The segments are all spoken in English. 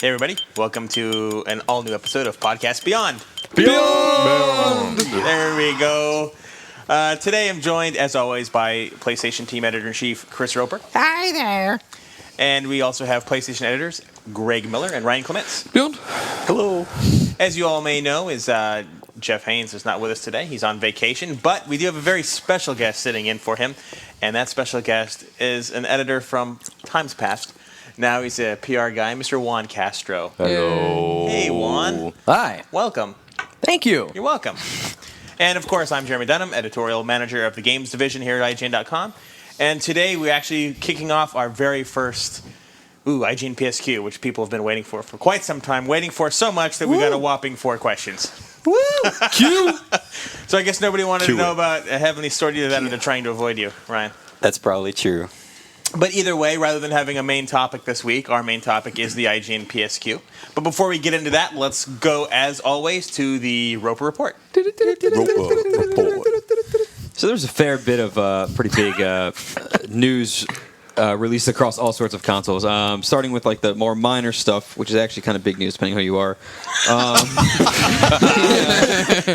Hey everybody, welcome to an all-new episode of Podcast Beyond. There we go. Today I'm joined, as always, by PlayStation Team Editor-in-Chief Chris Roper. Hi there. And we also have PlayStation editors Greg Miller and Ryan Clements. Beyond. Hello. As you all may know, Jeff Haynes is not with us today. He's on vacation, but we do have a very special guest sitting in for him, and that special guest is an editor from times past. Now he's a PR guy, Mr. Juan Castro. Hello. Hey, Juan. Hi. Welcome. Thank you. You're welcome. And, of course, I'm Jeremy Dunham, editorial manager of the games division here at IGN.com. And today we're actually kicking off our very first IGN PSQ, which people have been waiting for quite some time, waiting for so much that we got a whopping 4 questions. Woo! Q. So I guess nobody wanted to know about a Heavenly Sword, either that or they're trying to avoid you, Ryan. That's probably true. But either way, rather than having a main topic this week, our main topic is the IGN PSQ. But before we get into that, let's go, as always, to the Roper Report. So there's a fair bit of pretty big news released across all sorts of consoles. Starting with like the more minor stuff, which is actually kind of big news, depending who you are.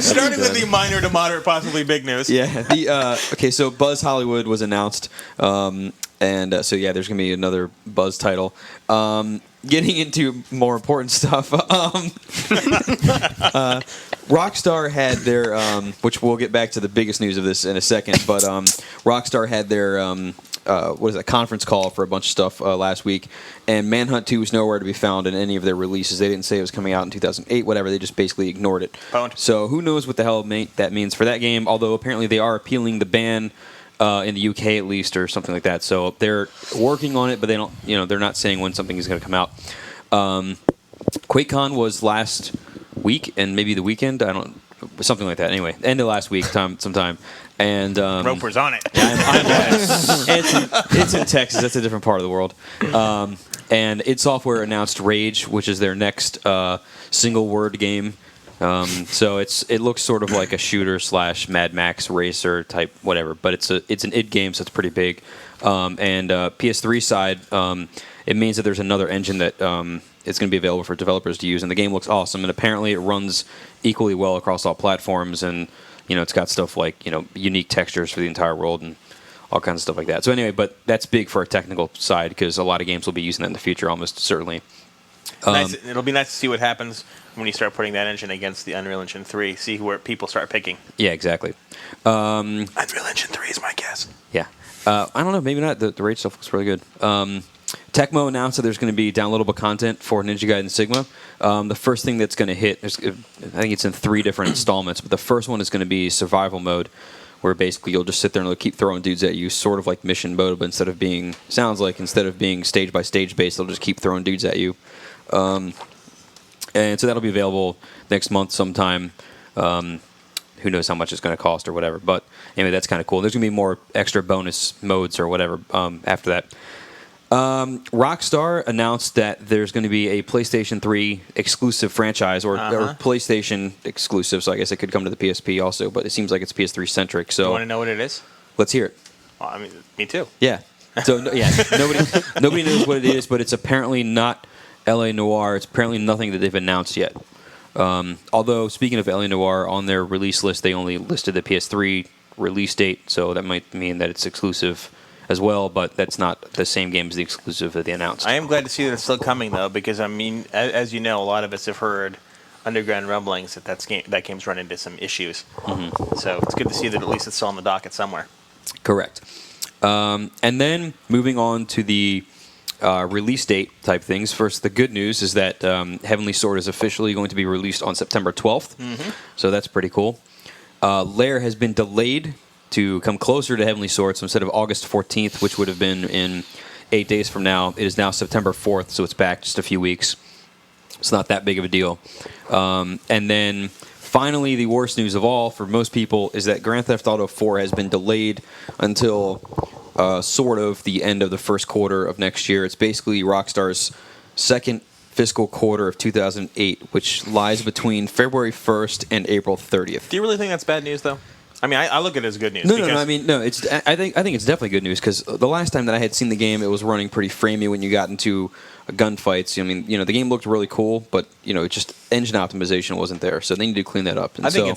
Starting with the minor to moderate, possibly big news. Yeah. So Buzz Hollywood was announced. There's going to be another Buzz title. Getting into more important stuff, Rockstar had their, which we'll get back to the biggest news of this in a second, but Rockstar had their, conference call for a bunch of stuff last week, and Manhunt 2 was nowhere to be found in any of their releases. They didn't say it was coming out in 2008, whatever. They just basically ignored it. Pwned. So who knows what the hell that means for that game, although apparently they are appealing the ban in the UK at least, or something like that. So they're working on it, but they don't. They're not saying when something is going to come out. QuakeCon was last week, and maybe the weekend. Something like that. Anyway, end of last week, sometime. And Roper's on it. Yeah, I'm on it. It's in Texas. That's a different part of the world. And id Software announced Rage, which is their next single word game. So it looks sort of like a shooter / Mad Max racer type whatever, but it's an id game, so it's pretty big. PS3 side, it means that there's another engine that it's going to be available for developers to use, and the game looks awesome. And apparently, it runs equally well across all platforms, and it's got stuff like unique textures for the entire world and all kinds of stuff like that. So anyway, but that's big for a technical side because a lot of games will be using that in the future, almost certainly. It'll be nice to see what happens when you start putting that engine against the Unreal Engine 3. See where people start picking. Yeah, exactly. Unreal Engine 3 is my guess. Yeah. I don't know. Maybe not. The Rage stuff looks really good. Tecmo announced that there's going to be downloadable content for Ninja Gaiden Sigma. The first thing that's going to hit, I think it's in 3 different installments, but the first one is going to be survival mode, where basically you'll just sit there and they'll keep throwing dudes at you, sort of like mission mode, but instead of being stage by stage based, they'll just keep throwing dudes at you. And so that'll be available next month sometime. Who knows how much it's going to cost or whatever. But anyway, that's kind of cool. There's going to be more extra bonus modes or whatever after that. Rockstar announced that there's going to be a PlayStation 3 exclusive franchise or PlayStation exclusive, so I guess it could come to the PSP also, but it seems like it's PS3-centric. So You want to know what it is? Let's hear it. Well, I mean, me too. Yeah. So, nobody knows what it is, but it's apparently not L.A. Noire. It's apparently nothing that they've announced yet. Although, speaking of L.A. Noire, on their release list, they only listed the PS3 release date, so that might mean that it's exclusive as well, but that's not the same game as the exclusive that they announced. I am glad to see that it's still coming, though, because, I mean, as you know, a lot of us have heard underground rumblings that game's run into some issues. Mm-hmm. So it's good to see that at least it's still on the docket somewhere. Correct. And then, moving on to the release date type things. First, the good news is that Heavenly Sword is officially going to be released on September 12th, so that's pretty cool. Lair has been delayed to come closer to Heavenly Sword, so instead of August 14th, which would have been in 8 days from now, it is now September 4th, so it's back just a few weeks. It's not that big of a deal. And then finally, the worst news of all for most people is that Grand Theft Auto 4 has been delayed until sort of the end of the first quarter of next year. It's basically Rockstar's second fiscal quarter of 2008, which lies between February 1st and April 30th. Do you really think that's bad news, though? I mean, I look at it as good news. No. I mean, no. It's. I think it's definitely good news because the last time that I had seen the game, it was running pretty framey when you got into gunfights. I mean, the game looked really cool, but it just engine optimization wasn't there, so they need to clean that up. And I think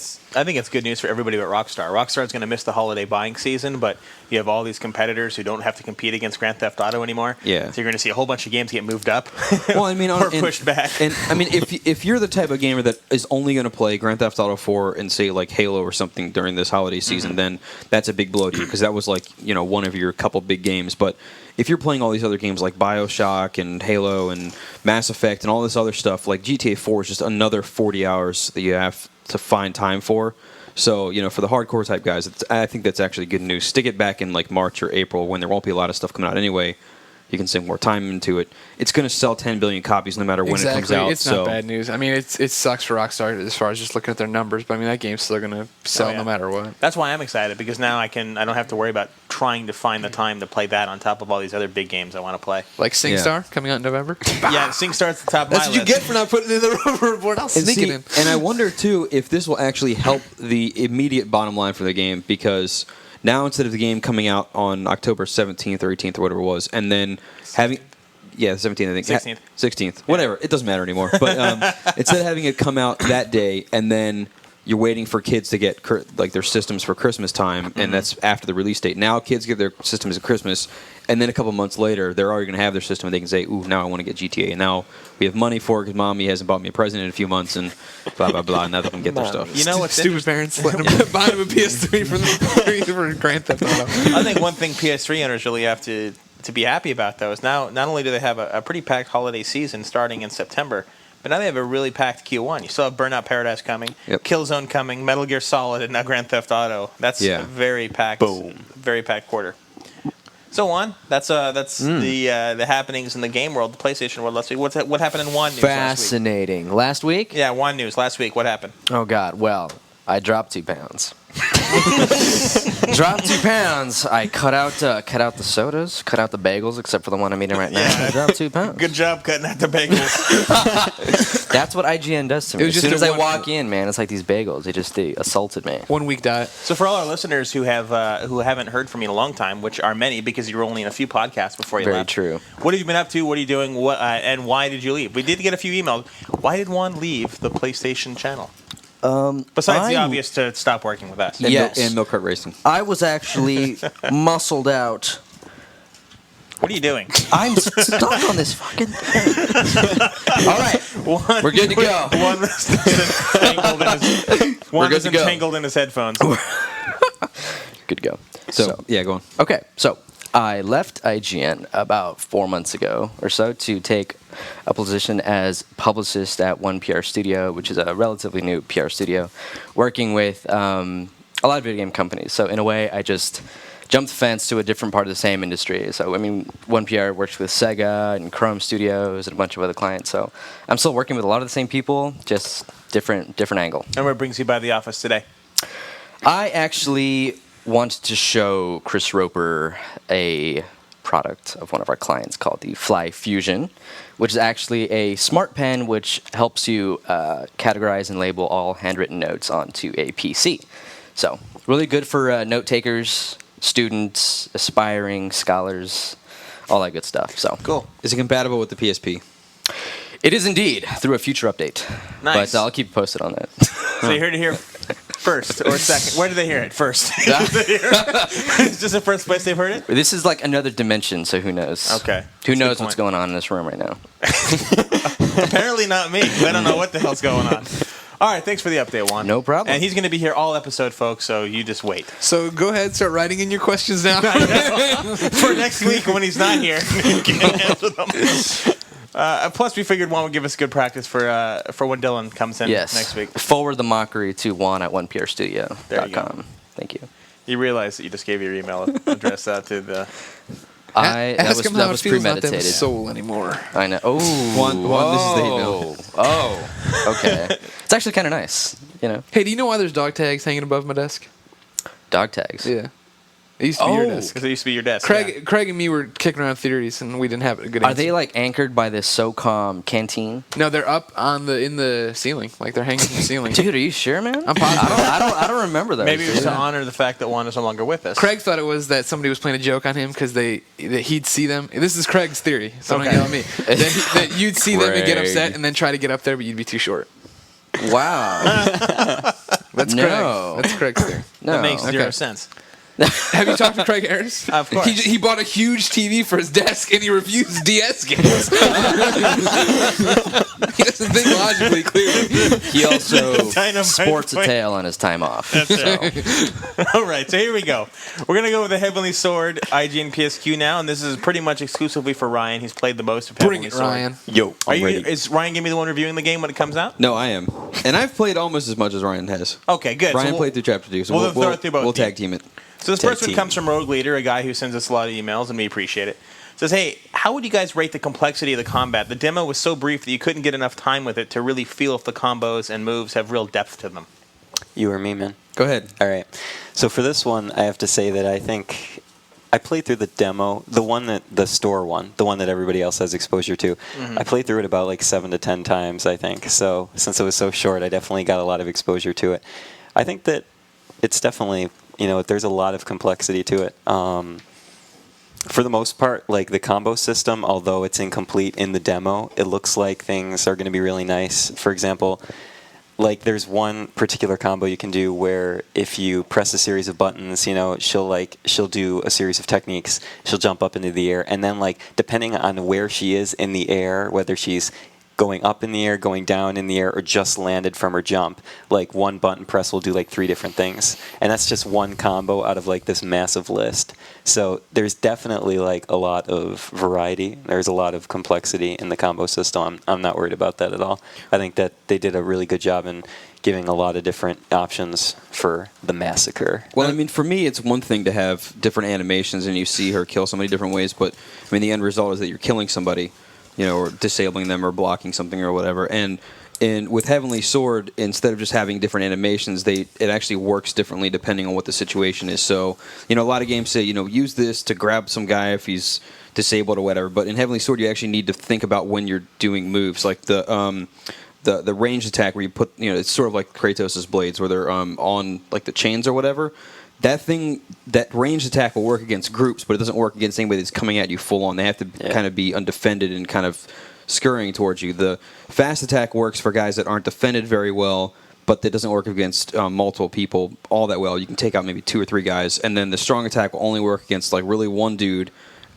it's good news for everybody but Rockstar. Rockstar's going to miss the holiday buying season, but you have all these competitors who don't have to compete against Grand Theft Auto anymore. Yeah. So you're going to see a whole bunch of games get moved up. Well, I mean, or pushed back. And I mean, if you're the type of gamer that is only going to play Grand Theft Auto 4 and say like Halo or something during this holiday season, then that's a big blow to you because that was like one of your couple big games. But if you're playing all these other games like BioShock and Halo and Mass Effect and all this other stuff, like GTA 4 is just another 40 hours that you have to find time for. So, for the hardcore type guys, I think that's actually good news. Stick it back in like March or April when there won't be a lot of stuff coming out anyway. You can sink more time into it. It's going to sell 10 billion copies no matter when it comes out. It's not bad news. I mean, it sucks for Rockstar as far as just looking at their numbers, but I mean that game's still going to sell no matter what. That's why I'm excited because now I don't have to worry about trying to find the time to play that on top of all these other big games I want to play. Like SingStar coming out in November. Yeah, SingStar's the top of my That's what you get for not putting it in the rubber report. I'll sneak it in. And I wonder too if this will actually help the immediate bottom line for the game because now instead of the game coming out on October 17th or 18th or whatever it was, and then having. Yeah, the 17th, I think. 16th. Whatever. It doesn't matter anymore. But instead of having it come out that day and then you're waiting for kids to get their systems for Christmas time, and that's after the release date. Now kids get their systems at Christmas, and then a couple months later, they're already going to have their system, and they can say, ooh, now I want to get GTA. And now we have money for it because Mommy hasn't bought me a present in a few months, and blah, blah, blah, and now they can get their stuff. You know what's stupid parents letting them buy them a PS3 for Grand Theft Auto. I think one thing PS3 owners really have to be happy about, though, is now not only do they have a pretty packed holiday season starting in September, but now they have a really packed Q1. You still have Burnout Paradise coming, Killzone coming, Metal Gear Solid, and now Grand Theft Auto. That's a very packed, very packed quarter. So Juan, that's the happenings in the game world, the PlayStation world. Let's see what happened in Juan news Fascinating. Last week? Yeah, Juan news last week. What happened? Oh God. Well, I dropped 2 pounds. Dropped 2 pounds. I cut out the sodas, cut out the bagels, except for the one I'm eating right now. I dropped 2 pounds. Good job cutting out the bagels. That's what IGN does to me. As soon as I walk in, man, it's like these bagels. They assaulted me. 1 week diet. So for all our listeners who haven't heard from you in a long time, which are many because you were only in a few podcasts before you left. Very true. What have you been up to? What are you doing? And why did you leave? We did get a few emails. Why did Juan leave the PlayStation channel? Besides the obvious to stop working with us. And milk cart racing. I was actually muscled out. What are you doing? I'm stuck on this fucking thing. All right, we're good to go. One is entangled in his headphones. Good to go. So yeah, go on. Okay, so I left IGN about 4 months ago or so to take a position as publicist at One PR Studio, which is a relatively new PR studio, working with a lot of video game companies. So in a way, I just jumped the fence to a different part of the same industry. So I mean, One PR works with Sega and Chrome Studios and a bunch of other clients. So I'm still working with a lot of the same people, just different angle. And what brings you by the office today? I actually wanted to show Chris Roper a product of one of our clients called the Fly Fusion, which is actually a smart pen which helps you categorize and label all handwritten notes onto a PC. So really good for note takers, students, aspiring scholars, all that good stuff. So cool. Is it compatible with the PSP? It is indeed through a future update. Nice. But I'll keep you posted on that. So you heard it here first or second. Where did they hear it? First. It's just the first place they've heard it? This is like another dimension, so who knows? Okay. Who knows what's going on in this room right now? Apparently not me. I don't know what the hell's going on. All right, thanks for the update, Juan. No problem. And he's going to be here all episode, folks, so you just wait. So go ahead, start writing in your questions now. For next week when he's not here, you can answer them. Plus, we figured Juan would give us good practice for when Dylan comes in next week. Forward the mockery to Juan at oneprstudio.com. There you go. Thank you. You realize that you just gave your email address out to the... Ask him how it feels not to have a premeditated. soul anymore. I know. Oh, Juan, this is the email. Oh, okay. It's actually kind of nice, you know. Hey, do you know why there's dog tags hanging above my desk? Dog tags. Yeah. It used to be your Oh. desk. Because it used to be your desk. Craig and me were kicking around theories, and we didn't have a good answer. Are they like anchored by this SOCOM canteen? No, they're up in the ceiling. Like they're hanging from the ceiling. Dude, are you sure, man? I'm positive. I don't remember that. Maybe it was to honor the fact that Juan is no longer with us. Craig thought it was that somebody was playing a joke on him because that he'd see them. This is Craig's theory, so don't yell at me. That you'd see them and get upset and then try to get up there, but you'd be too short. Wow. That's No. Craig. That's Craig's theory. No. That makes zero Okay. sense. Have you talked to Craig Harris? Of course. He bought a huge TV for his desk and he reviews DS games. He doesn't think logically, clearly. He also Dynamite sports a point. tail on his time off. All right, so here we go. We're going to go with the Heavenly Sword IGN PSQ now, and this is pretty much exclusively for Ryan. He's played the most of Bring Heavenly it, Sword. Ryan. Yo, Is Ryan going to be the one reviewing the game when it comes out? No, I am. And I've played almost as much as Ryan has. Okay, good. Ryan So played through Chapter 2, so we'll throw it through both we'll of you. tag team it. So this Tag first one team. comes from Rogue Leader, a guy who sends us a lot of emails, and we appreciate it. Says, hey, how would you guys rate the complexity of the combat? The demo was so brief that you couldn't get enough time with it to really feel if the combos and moves have real depth to them. You or me, man? Go ahead. All right. So for this one, I have to say that I think I played through the demo, the store one, the one that everybody else has exposure to. I played through it about like 7 to 10 times, I think. So since it was so short, I definitely got a lot of exposure to it. I think that it's definitely, there's a lot of complexity to it. For the most part, like the combo system, although it's incomplete in the demo, it looks like things are going to be really nice. For example, like there's one particular combo you can do where if you press a series of buttons, she'll do a series of techniques. She'll jump up into the air, and then like depending on where she is in the air, whether she's going up in the air, going down in the air, or just landed from her jump, like one button press will do like 3 different things. And that's just one combo out of like this massive list. So there's definitely like a lot of variety. There's a lot of complexity in the combo system. I'm not worried about that at all. I think that they did a really good job in giving a lot of different options for the massacre. Well, I mean, for me, it's one thing to have different animations and you see her kill so many different ways, but I mean, the end result is that you're killing somebody, or disabling them or blocking something or whatever. And with Heavenly Sword, instead of just having different animations, it actually works differently depending on what the situation is. So, a lot of games say, use this to grab some guy if he's disabled or whatever. But in Heavenly Sword, you actually need to think about when you're doing moves, like the ranged attack where you put, it's sort of like Kratos' blades where they're on like the chains or whatever. That ranged attack will work against groups, but it doesn't work against anybody that's coming at you full on. They have to kind of be undefended and kind of scurrying towards you. The fast attack works for guys that aren't defended very well, but that doesn't work against multiple people all that well. You can take out maybe 2 or 3 guys, and then the strong attack will only work against like really one dude,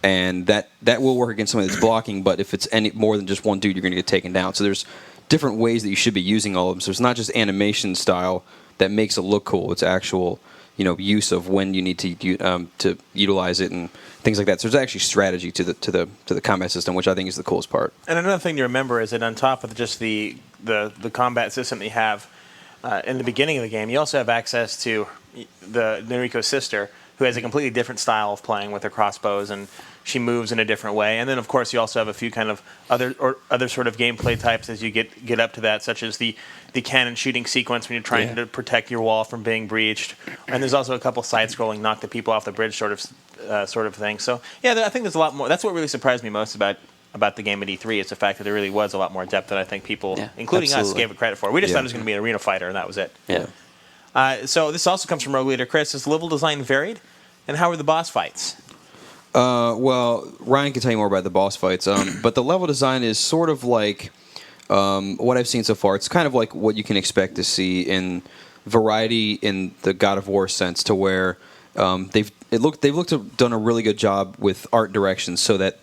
and that will work against somebody that's blocking. But if it's any more than just one dude, you're going to get taken down. So there's different ways that you should be using all of them. So it's not just animation style that makes it look cool. It's actual use of when you need to utilize it and things like that. So there's actually strategy to the combat system, which I think is the coolest part. And another thing to remember is that on top of just the combat system that you have in the beginning of the game, you also have access to the Noriko's sister, who has a completely different style of playing with her crossbows, and she moves in a different way. And then, of course, you also have a few kind of other sort of gameplay types as you get up to that, such as the cannon shooting sequence when you're trying to protect your wall from being breached. And there's also a couple side-scrolling knock the people off the bridge sort of thing. So yeah, I think there's a lot more. That's what really surprised me most about the game at E3 is the fact that there really was a lot more depth than I think people, including us, gave it credit for. We just thought it was going to be an arena fighter, and that was it. Yeah. So this also comes from Rogue Leader Chris. Is level design varied, and how are the boss fights? Well, Ryan can tell you more about the boss fights, but the level design is sort of like what I've seen so far. It's kind of like what you can expect to see in variety in the God of War sense, to where they've done a really good job with art direction, so that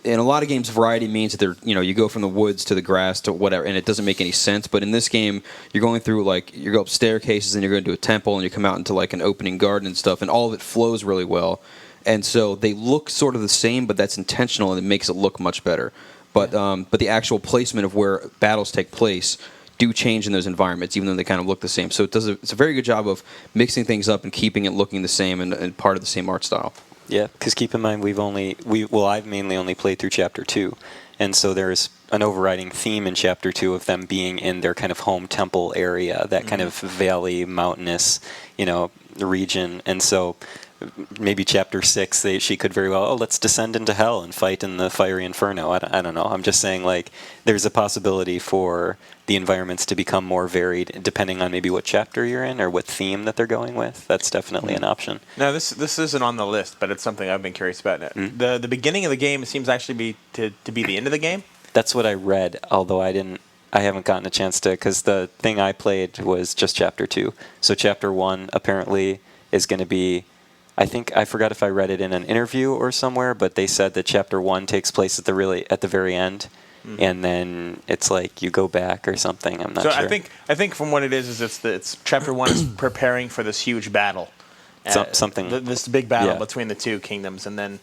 in a lot of games, variety means that you go from the woods to the grass to whatever, and it doesn't make any sense. But in this game, you're going through you go up staircases, and you're going to a temple, and you come out into like an opening garden and stuff, and all of it flows really well. And so they look sort of the same, but that's intentional, and it makes it look much better. But the actual placement of where battles take place do change in those environments, even though they kind of look the same. So it's a very good job of mixing things up and keeping it looking the same and part of the same art style. Yeah, because keep in mind I've mainly only played through Chapter 2, and so there's an overriding theme in Chapter 2 of them being in their kind of home temple area, that kind of valley, mountainous, region, and so maybe chapter 6, she could very well, let's descend into hell and fight in the fiery inferno. I don't know. I'm just saying, like, there's a possibility for the environments to become more varied depending on maybe what chapter you're in or what theme that they're going with. That's definitely an option. No, this isn't on the list, but it's something I've been curious about. The beginning of the game seems actually to be the end of the game. That's what I read, although I haven't gotten a chance to, because the thing I played was just chapter 2. So chapter 1 apparently is going to be, I forgot if I read it in an interview or somewhere, but they said that chapter 1 takes place at the very end, and then it's like you go back or something. I'm not sure. I think from what it is it's chapter 1 is preparing for this huge battle, something this big battle between the two kingdoms, and then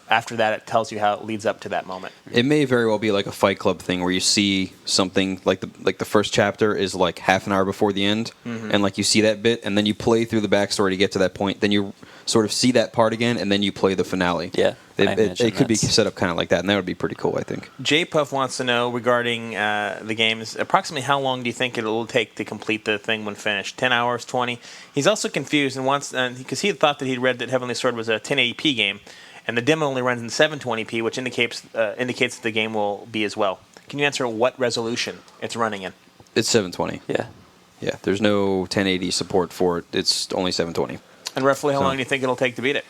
after that it tells you how it leads up to that moment. It may very well be like a Fight Club thing where you see something like the first chapter is like half an hour before the end, and like you see that bit, and then you play through the backstory to get to that point. Then you sort of see that part again, and then you play the finale. Yeah, it could be set up kind of like that, and that would be pretty cool, I think. J Puff wants to know regarding the games, approximately how long do you think it'll take to complete the thing when finished? 10 hours, 20? He's also confused and wants, because he thought that he'd read that Heavenly Sword was a 1080p game, and the demo only runs in 720p, which indicates that the game will be as well. Can you answer what resolution it's running in? It's 720. Yeah. There's no 1080 support for it. It's only 720. And roughly how long do you think it'll take to beat it?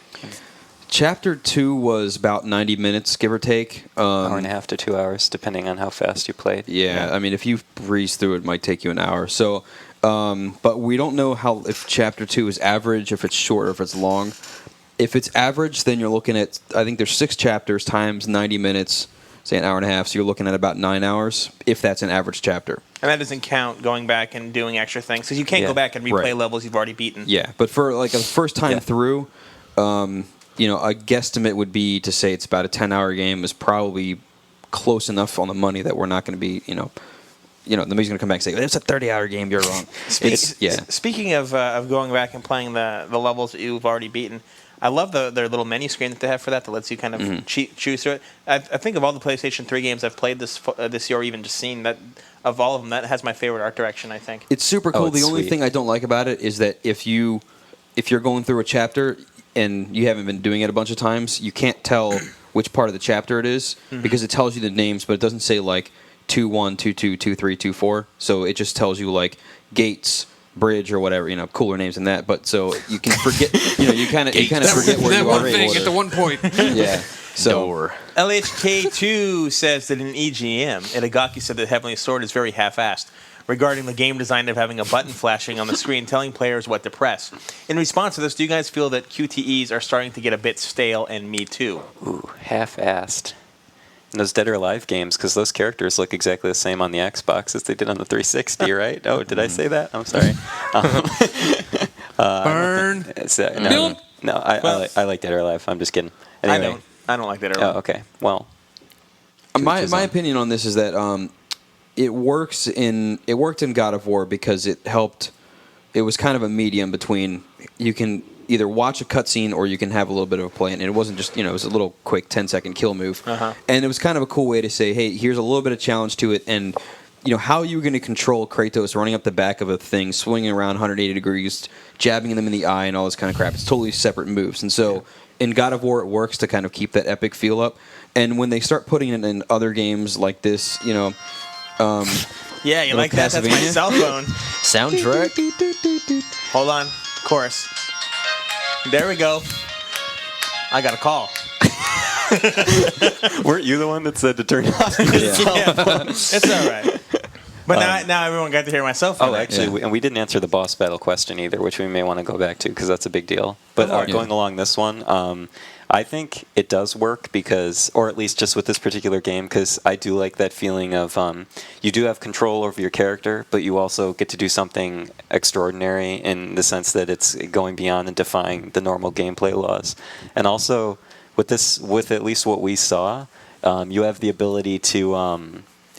Chapter 2 was about 90 minutes, give or take. Hour and a half to 2 hours, depending on how fast you played. Yeah, I mean, if you breeze through it, it might take you an hour. So, but we don't know if Chapter 2 is average, if it's short, or if it's long. If it's average, then you're looking at, I think there's 6 chapters times 90 minutes, say an hour and a half, so you're looking at about 9 hours, if that's an average chapter. And that doesn't count going back and doing extra things, because you can't go back and replay levels you've already beaten. Yeah, but for like a first time through, a guesstimate would be to say it's about a 10-hour game is probably close enough on the money that we're not going to be, nobody's going to come back and say, it's a 30-hour game, you're wrong. Speaking of going back and playing the levels that you've already beaten, I love their little menu screen that they have for that lets you kind of choose through it. I think of all the PlayStation 3 games I've played this year, or even just seen, that of all of them, that has my favorite art direction, I think. It's super cool. The only thing I don't like about it is that if you're going through a chapter and you haven't been doing it a bunch of times, you can't tell which part of the chapter it is, because it tells you the names, but it doesn't say like 2-1, 2-2, 2-3, 2-4. So it just tells you like gates, bridge, or whatever, cooler names than that. But so you can forget, you kind of forget where you are. That one thing at the one point. Yeah. So LHK2 says that in EGM, Itagaki said that Heavenly Sword is very half-assed regarding the game design of having a button flashing on the screen telling players what to press. In response to this, do you guys feel that QTEs are starting to get a bit stale, and me too? Ooh, half-assed. And those Dead or Alive games, because those characters look exactly the same on the Xbox as they did on the 360, right? Oh, did I say that? I'm sorry. Burn. I like Dead or Alive. I'm just kidding. Anyway. I don't like Dead or Alive. Oh, okay. Well, my opinion on this is that it worked in God of War because it helped. It was kind of a medium between you can either watch a cutscene or you can have a little bit of a play, and it wasn't just it was a little quick 10-second kill move, and it was kind of a cool way to say, hey, here's a little bit of challenge to it, and how are you going to control Kratos running up the back of a thing, swinging around 180 degrees, jabbing them in the eye, and all this kind of crap. It's totally separate moves, and so in God of War it works to kind of keep that epic feel up, and when they start putting it in other games like this, yeah, you like that? That's my cell phone soundtrack. Hold on, chorus. There we go. I got a call. Weren't you the one that said to turn off? It's all right. But now everyone got to hear my cell phone. Oh, actually, and we didn't answer the boss battle question either, which we may want to go back to because that's a big deal. But going along this one, I think it does work because, or at least just with this particular game, because I do like that feeling of you do have control over your character, but you also get to do something extraordinary in the sense that it's going beyond and defying the normal gameplay laws. And also, with at least what we saw, you have the ability to,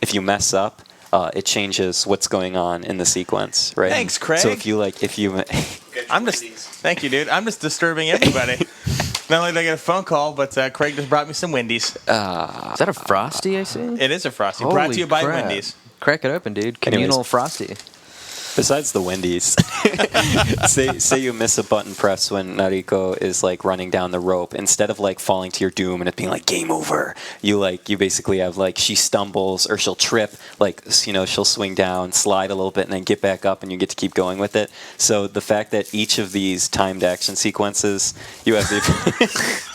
if you mess up, it changes what's going on in the sequence, right? Thanks, Craig. So thank you, dude. I'm just disturbing everybody. Not only did I get a phone call, but Craig just brought me some Wendy's. Is that a Frosty I see? It is a Frosty. Brought to you by Wendy's. Crack it open, dude. Communal Frosty. Besides the Wendy's, say you miss a button press when Nariko is like running down the rope. Instead of like falling to your doom and it being like game over, you basically have like she stumbles or she'll trip, like she'll swing down, slide a little bit, and then get back up, and you get to keep going with it. So the fact that each of these timed action sequences, you have the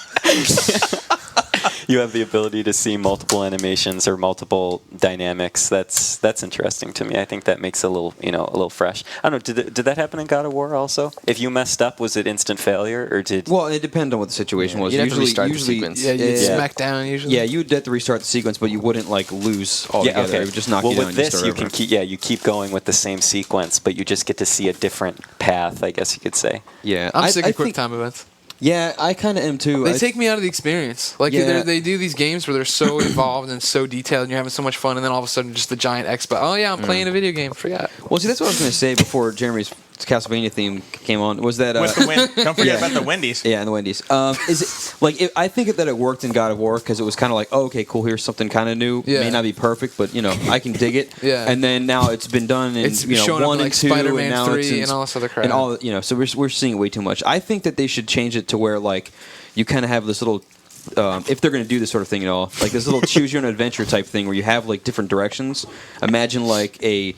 you have the ability to see multiple animations or multiple dynamics. That's interesting to me. I think that makes it a little fresh. I don't know. Did that happen in God of War also? If you messed up, was it instant failure or did? Well, it depended on what the situation was. You'd have to restart the usually, sequence. Yeah, you'd smack down usually. Yeah, you'd have to restart the sequence, but you wouldn't like lose altogether. Yeah, okay. It would just knock well, you down. with and this, start you over. can you keep going with the same sequence, but you just get to see a different path. I guess you could say. Yeah, I'm sick of I quick think- time events. Yeah, I kind of am too. They take me out of the experience. Like Yeah. they do these games where they're so involved and so detailed, and you're having so much fun, and then all of a sudden, just the giant expo. Oh yeah, I'm playing a video game. Forgot. Well, see, that's what I was going to say before Jeremy's Castlevania theme came on. Was that With the don't forget about the Wendy's. Yeah, and the Wendy's. Is it like I think that it worked in God of War because it was kind of like, oh, okay, cool. Here's something kind of new. Yeah. May not be perfect, but I can dig it. Yeah. And then now it's been done in It's showing up 1 in, and like, 2, Spider-Man and now 3 it's in, and all this other crap. and all so we're seeing it way too much. I think that they should change it to where like you kind of have this little. If they're going to do this sort of thing at all, like this little choose your own adventure type thing where you have like different directions. Imagine like a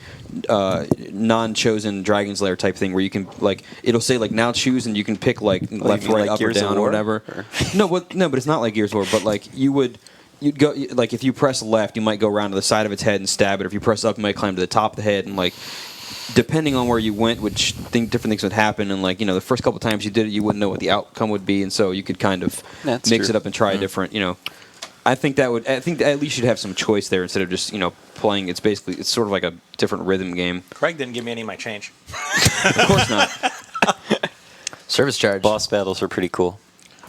non-chosen Dragon's Lair type thing where you can like it'll say like now choose and you can pick like left, mean right, like up, or Gears of down or War? whatever. Or- No, but it's not like Gears of War. But like you'd go like if you press left, you might go around to the side of its head and stab it. Or if you press up, you might climb to the top of the head and like. Depending on where you went, different things would happen, and like the first couple times you did it, you wouldn't know what the outcome would be, and so you could kind of That's mix true. it up and try a different. I think at least you'd have some choice there instead of just playing. It's sort of like a different rhythm game. Craig didn't give me any of my change. Of course not. Service charge. Boss battles were pretty cool.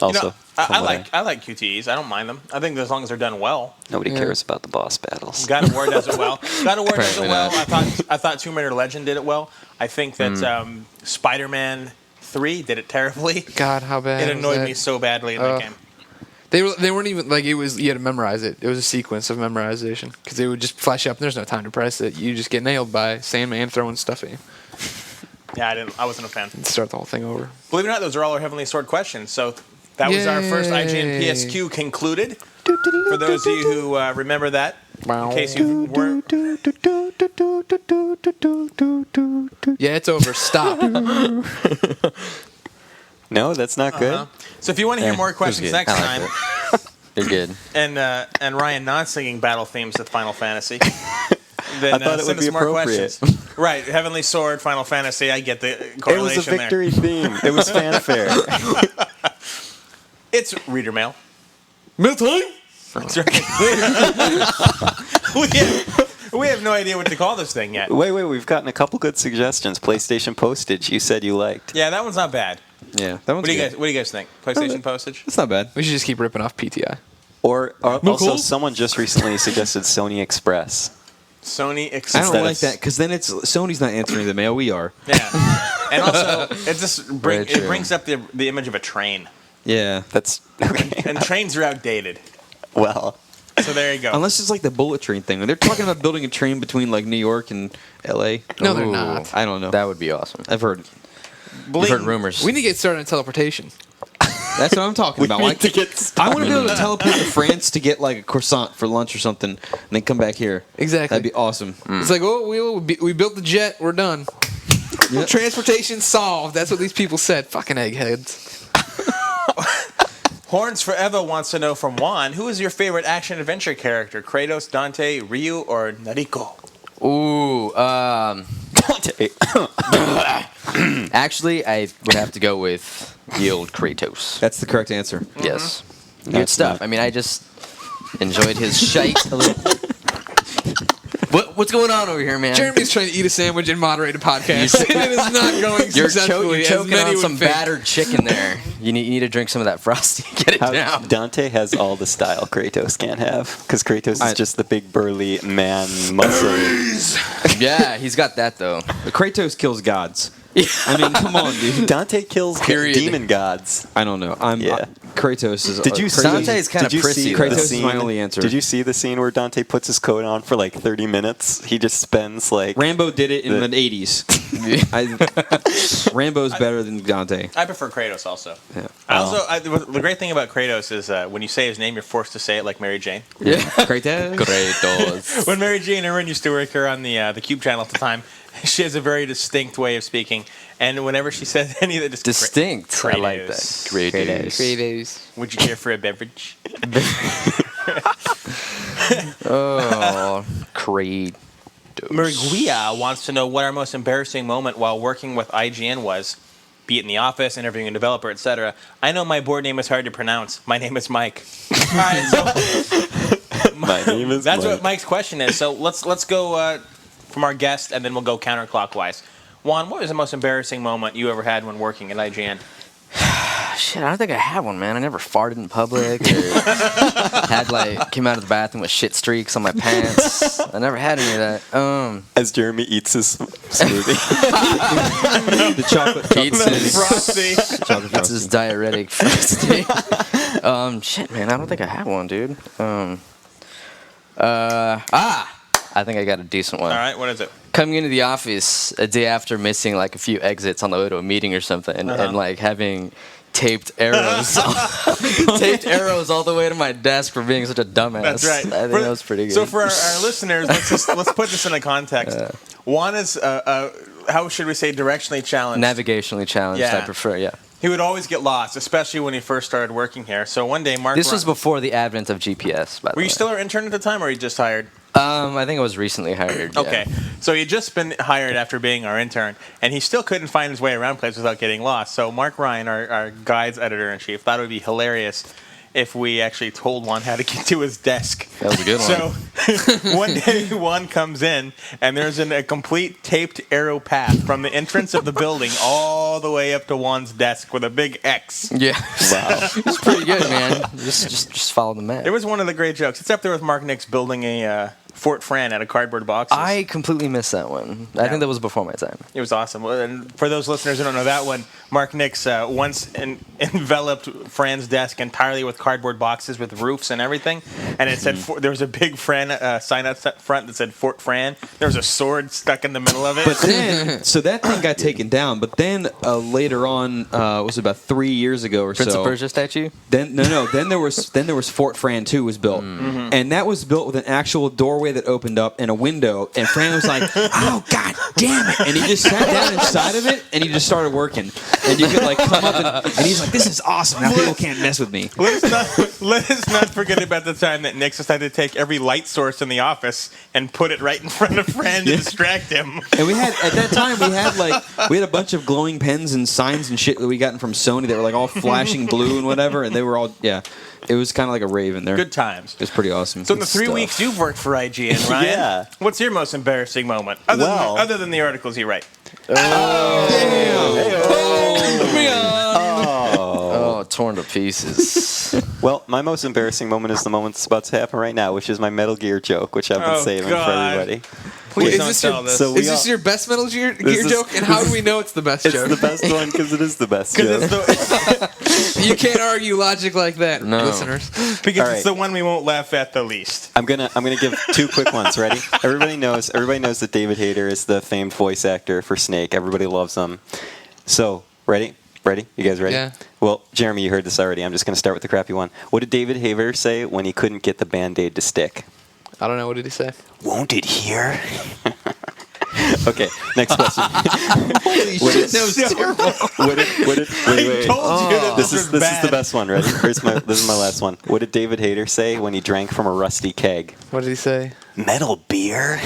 Also, I like QTEs. I don't mind them. I think as long as they're done well. nobody cares about the boss battles. God of War does it well. God of War does it Apparently well. not. I thought Tomb Raider Legend did it well. I think that Spider-Man 3 did it terribly. God, how bad. It was annoyed that? me so badly in that game. They weren't even like it was. You had to memorize it. It was a sequence of memorization because they would just flash up and there's no time to press it. You just get nailed by Sandman throwing stuff at you. Yeah, I wasn't a fan. And start the whole thing over. Believe it or not, those are all our Heavenly Sword questions. So that was our first IGN Yay. PSQ concluded. For those of you who remember that, in case you weren't. Yeah, it's over. Stop. No, that's not good. So if you want to hear more questions good. next I time, like You're good. and Ryan not singing battle themes of Final Fantasy, then I thought it send would be us more appropriate. questions. Right, Heavenly Sword, Final Fantasy. I get the It correlation was a victory theme. It was fanfare. there. It's reader mail. Milk time? That's right. we have no idea what to call this thing yet. Wait, we've gotten a couple good suggestions. PlayStation postage, you said you liked. Yeah, that one's not bad. Yeah, that one's What do you good. guys think? PlayStation postage? It's not bad. We should just keep ripping off PTI. Or also, cool. someone just recently suggested Sony Express. Sony I Express. don't Instead like of- that because then it's Sony's not answering the mail. We are. Yeah, and also it just Very true. brings up the image of a train, Yeah. That's okay. and trains are outdated. Well, So there you go. Unless it's like the bullet train thing. They're talking about building a train between like New York and L.A. No, they're Ooh. not. I don't know. That would be awesome. I've heard. You've heard rumors. We need to get started on teleportation. That's what I'm talking about. need Like, to get I want to be able to teleport to France to get like a croissant for lunch or something, and then come back here. Exactly. That'd be awesome. It's like, oh, we built the jet. We're done. Yep. Transportation solved. That's what these people said. Fucking eggheads. Horns Forever wants to know from Juan, who is your favorite action adventure character? Kratos, Dante, Ryu, or Nariko? Ooh, actually, I would have to go with the old Kratos. That's the correct answer. Yes. Good That's stuff. not- I mean, I just enjoyed his shite a little. What's going on over here, man? Jeremy's trying to eat a sandwich and moderate a podcast. and it is not going You're successfully. as choking many on would some think. battered chicken there. You need to drink some of that frosty. Get it down. Dante has all the style Kratos can't have because Kratos is just the big burly man muscle. Yeah, he's got that though. Kratos kills gods. I mean, come on, dude. Dante kills Period. demon gods. I don't know. Kratos is. Did you see? Dante's kinda did you prissy, see though. the Kratos is scene- my only answer. Did you see the scene where Dante puts his coat on for like 30 minutes? He just spends like. Rambo did it in the 80s. Rambo's better than Dante. I prefer Kratos also. Yeah. The great thing about Kratos is when you say his name, you're forced to say it like Mary Jane. Yeah. Kratos. Kratos. When Mary Jane Irwin used to work here on the Cube channel at the time, she has a very distinct way of speaking, and whenever she says any of the Distinct. I like that. Kratos. Kratos. Would you care for a beverage? Oh, Kratos. Murguia wants to know what our most embarrassing moment while working with IGN was, be it in the office, interviewing a developer, etc. I know my board name is hard to pronounce. My name is Mike. All right, so My name is. that's Mike. what Mike's question is. So let's go from our guest, and then we'll go counterclockwise. Juan, what was the most embarrassing moment you ever had when working at IGN? Shit, I don't think I had one, man. I never farted in public or came out of the bathroom with shit streaks on my pants. I never had any of that. As Jeremy eats his smoothie. The chocolate. Eats his- Frosty. That's his diuretic frosty. Shit, man, I don't think I had one, dude. I think I got a decent one. All right, what is it? Coming into the office a day after missing like a few exits on the way to a meeting or something, and like having taped arrows, taped arrows all the way to my desk for being such a dumbass. That's right. I think that was pretty good. So for our listeners, let's put this into context. Juan is, how should we say, directionally challenged. Navigationally challenged, Yeah. I prefer, yeah. He would always get lost, especially when he first started working here. So one day, Mark. This was before the advent of GPS, by the Were way. you still our intern at the time, or were you just hired? I think I was recently hired. Yeah. Okay, so he had just been hired after being our intern, and he still couldn't find his way around places without getting lost. So Mark Ryan, our guides editor-in-chief, thought it would be hilarious if we actually told Juan how to get to his desk. That was a good one. So one day Juan comes in, and there's a complete taped arrow path from the entrance of the building all the way up to Juan's desk with a big X. Yeah. Wow. It's pretty good, man. Just follow the map. It was one of the great jokes. It's up there with Mark Nix building a Fort Fran out of cardboard boxes. I completely missed that one. I think that was before my time. It was awesome. And for those listeners who don't know that one, Mark Nix once enveloped Fran's desk entirely with cardboard boxes with roofs and everything. And it said, there was a big Fran sign up front that said Fort Fran. There was a sword stuck in the middle of it. But then, so that thing got taken down. But then later on, was about 3 years ago or Prince so. of Persia statue? Then Then there was Fort Fran 2 was built, and that was built with an actual doorway that opened up and a window. And Fran was like, "Oh God damn it!" And he just sat down inside of it and he just started working. And you could like come up and he's like, "This is awesome. Now people can't mess with me." Let us not forget about the time that Nix decided to take every light source in the office and put it right in front of Fran to distract him. And we had at that time we had a bunch of glowing pens and signs and shit that we gotten from Sony that were like all flashing blue and whatever, and they were all It was kind of like a rave in there. Good times. It was pretty awesome. So in the 3 stuff. weeks you've worked for IGN, Ryan, Yeah. what's your most embarrassing moment? Other than the articles you write. Oh, torn to pieces. Well, my most embarrassing moment is the moment that's about to happen right now, which is my Metal Gear joke, which I've been saving God. for everybody. Please Is don't this tell your- this. So Is this your best Metal Gear is- joke? And how do we know it's the best It's joke? the best one because it is the best joke. You can't argue logic like that, No. listeners. Because All right. it's the one we won't laugh at the least. I'm gonna give two quick ones. Ready? Everybody knows that David Hayter is the famed voice actor for Snake. Everybody loves him. So ready? You guys ready? Yeah. Well, Jeremy, you heard this already. I'm just gonna start with the crappy one. What did David Hayter say when he couldn't get the Band-Aid to stick? I don't know. What did he say? Won't it here? Okay, next question. Holy shit, that was terrible. Wait. Told you that This is the bad. best one. Ready? This is my last one. What did David Hayter say when he drank from a rusty keg? What did he say? Metal beer.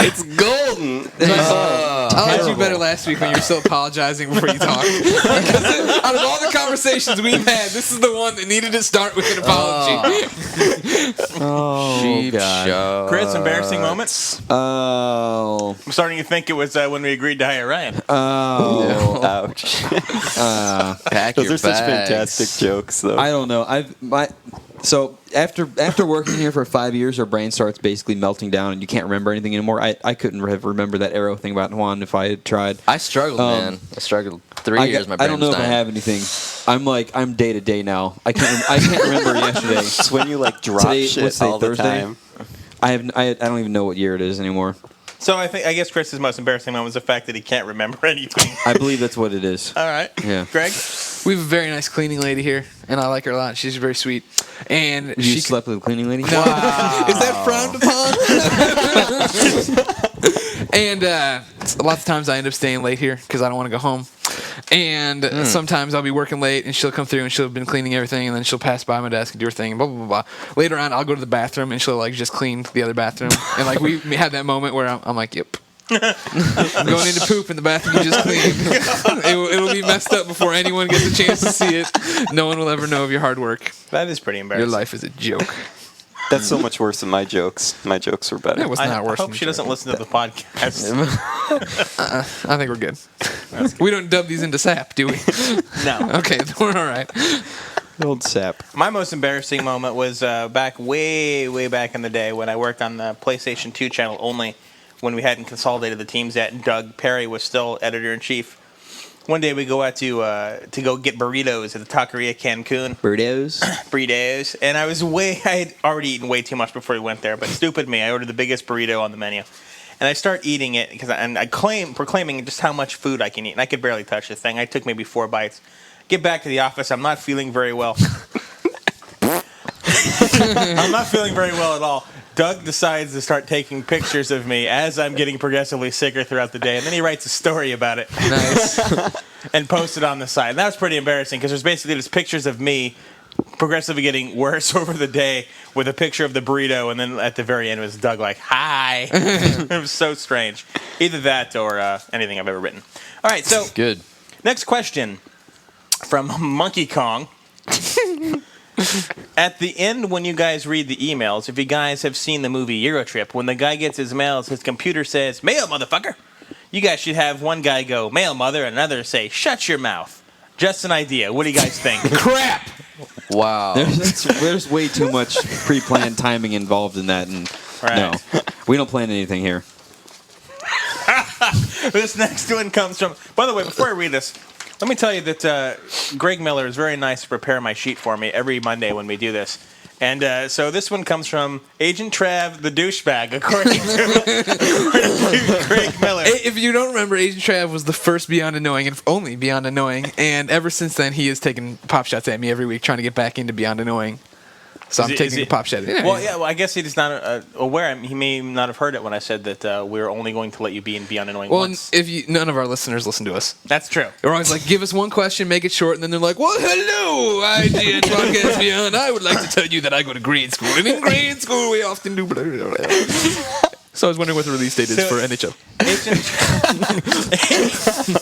It's golden. I liked you better last week when you were still apologizing before you talked. Because out of all the conversations we've had, this is the one that needed to start with an apology. Cheap God. shot. Chris, embarrassing moments? Oh. I'm starting to think it was when we agreed to hire Ryan. Oh. Ouch. Pack Those your are such bags. fantastic jokes, though. I don't know. So after working here for 5 years, our brain starts basically melting down, and you can't remember anything anymore. I couldn't have remembered that arrow thing about Juan if I had tried. I struggled, man. I struggled 3 years. My brain I don't know was if I dying. have anything. I'm day to day now. I can't remember yesterday. It's when you like drop Today- shit what's today, all the Thursday? time. I don't even know what year it is anymore. So I guess Chris's most embarrassing moment was the fact that he can't remember anything. I believe that's what it is. All right. Yeah. Greg? We have a very nice cleaning lady here, and I like her a lot. She's very sweet. And You she slept with a cleaning lady? Is that frowned upon? And lots of times I end up staying late here because I don't want to go home. And sometimes I'll be working late, and she'll come through, and she'll have been cleaning everything, and then she'll pass by my desk and do her thing, and blah, blah, blah, blah. Later on, I'll go to the bathroom, and she'll, like, just clean the other bathroom. And, like, we had that moment where I'm like, yep. I'm going into poop in the bathroom you just cleaned. It'll be messed up before anyone gets a chance to see it. No one will ever know of your hard work. That is pretty embarrassing. Your life is a joke. That's so much worse than my jokes. My jokes were better. It was I not worse. hope than she doesn't yours. listen to the podcast. I think we're good. We don't dub these into sap, do we? No. Okay, we're all right. Old sap. My most embarrassing moment was back way back in the day when I worked on the PlayStation 2 channel only, when we hadn't consolidated the teams yet, and Doug Perry was still editor-in-chief. One day we go out to go get burritos at the Taqueria Cancun. Burritos. And I had already eaten way too much before we went there, but stupid me, I ordered the biggest burrito on the menu. And I start eating it, and I proclaiming just how much food I can eat, and I could barely touch the thing. I took maybe 4 bites. Get back to the office, I'm not feeling very well. I'm not feeling very well at all. Doug decides to start taking pictures of me as I'm getting progressively sicker throughout the day, and then he writes a story about it. Nice. And post it on the site. And that was pretty embarrassing because there's basically just pictures of me progressively getting worse over the day with a picture of the burrito, and then at the very end it was Doug like, hi. It was so strange. Either that or anything I've ever written. All right, so Good. next question from Monkey Kong. At the end, when you guys read the emails, if you guys have seen the movie Eurotrip, when the guy gets his mails, his computer says, mail, motherfucker. You guys should have one guy go, mail, mother, and another say, shut your mouth. Just an idea. What do you guys think? Crap. Wow. There's way too much pre-planned timing involved in that, and Right. no, we don't plan anything here. This next one comes from... By the way, before I read this, let me tell you that Greg Miller is very nice to prepare my sheet for me every Monday when we do this. And so this one comes from Agent Trav, the douchebag, according to Greg Miller. If you don't remember, Agent Trav was the first Beyond Annoying and only Beyond Annoying, and ever since then he has taken pop shots at me every week trying to get back into Beyond Annoying. So I'm taking the pop shot. Yeah, Well, I guess he's not aware. He may not have heard it when I said that we're only going to let you be in Beyond Annoying Well, once. none of our listeners listen to us. That's true. They're always like, give us one question, make it short, and then they're like, well, hello, IGN Podcast Beyond. I would like to tell you that I go to grade school, and in grade school we often do blah, blah, blah. So I was wondering what the release date is for NHL.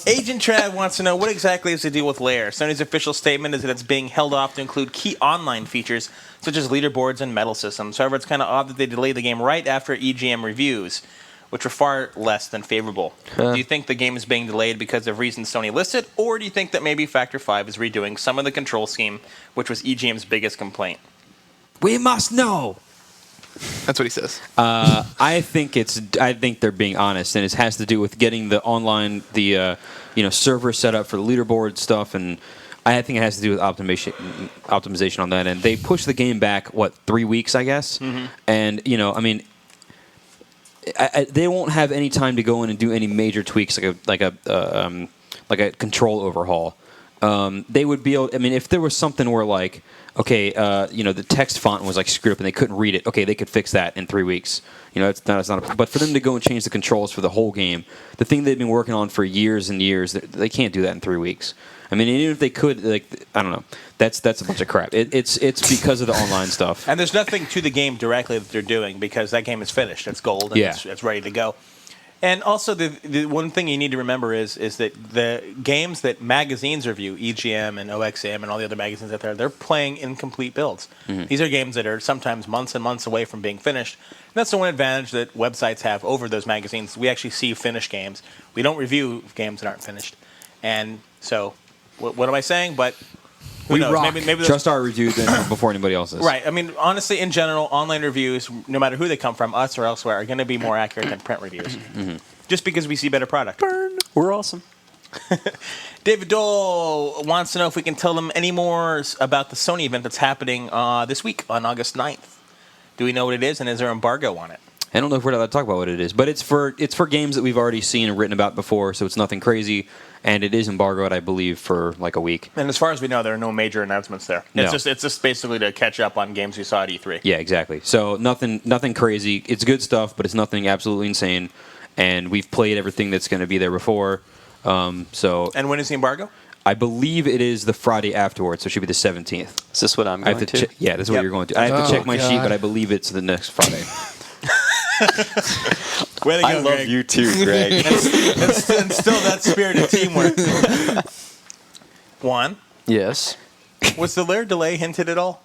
Agent Trav wants to know what exactly is the deal with Lair. Sony's official statement is that it's being held off to include key online features such as leaderboards and medal systems. However, it's kind of odd that they delayed the game right after EGM reviews, which were far less than favorable. Do you think the game is being delayed because of reasons Sony listed, or do you think that maybe Factor 5 is redoing some of the control scheme, which was EGM's biggest complaint? We must know. That's what he says. I think they're being honest, and it has to do with getting the online, server set up for the leaderboard stuff, and I think it has to do with optimization on that end. They pushed the game back 3 weeks, I guess, and they won't have any time to go in and do any major tweaks like a control overhaul. They would be able. I mean, if there was something where the text font was screwed up and they couldn't read it. Okay, they could fix that in 3 weeks. It's not. But for them to go and change the controls for the whole game, the thing they've been working on for years and years, they can't do that in 3 weeks. I mean, even if they could, I don't know. That's a bunch of crap. It's because of the online stuff. And there's nothing to the game directly that they're doing because that game is finished. It's gold and it's ready to go. And also, the one thing you need to remember is that the games that magazines review, EGM and OXM and all the other magazines out there, they're playing incomplete builds. These are games that are sometimes months and months away from being finished. And that's the one advantage that websites have over those magazines. We actually see finished games. We don't review games that aren't finished. And so, what am I saying? But Who knows? rock. Maybe those- Trust our review then before anybody else's. Right. I mean, honestly, in general, online reviews, no matter who they come from, us or elsewhere, are going to be more accurate than print reviews. Just because we see better product. We're awesome. David Dole wants to know if we can tell them any more about the Sony event that's happening this week on August 9th. Do we know what it is, and is there embargo on it? I don't know if we're allowed to talk about what it is, but it's for games that we've already seen and written about before, so it's nothing crazy, and it is embargoed, I believe, for like a week. And as far as we know, there are no major announcements there. No. It's just basically to catch up on games we saw at E3. Yeah, exactly. So nothing crazy. It's good stuff, but it's nothing absolutely insane, and we've played everything that's going to be there before. So And when is the embargo? I believe it is the Friday afterwards, so it should be the 17th. Is this what I'm I going have to to? yeah, that's what Yep. you're going to. I have to check my sheet, God. but I believe it's the next Friday. Way to go, I love Greg. you too, Greg. and still that spirit of teamwork. Juan, Yes. was the Lair delay hinted at all?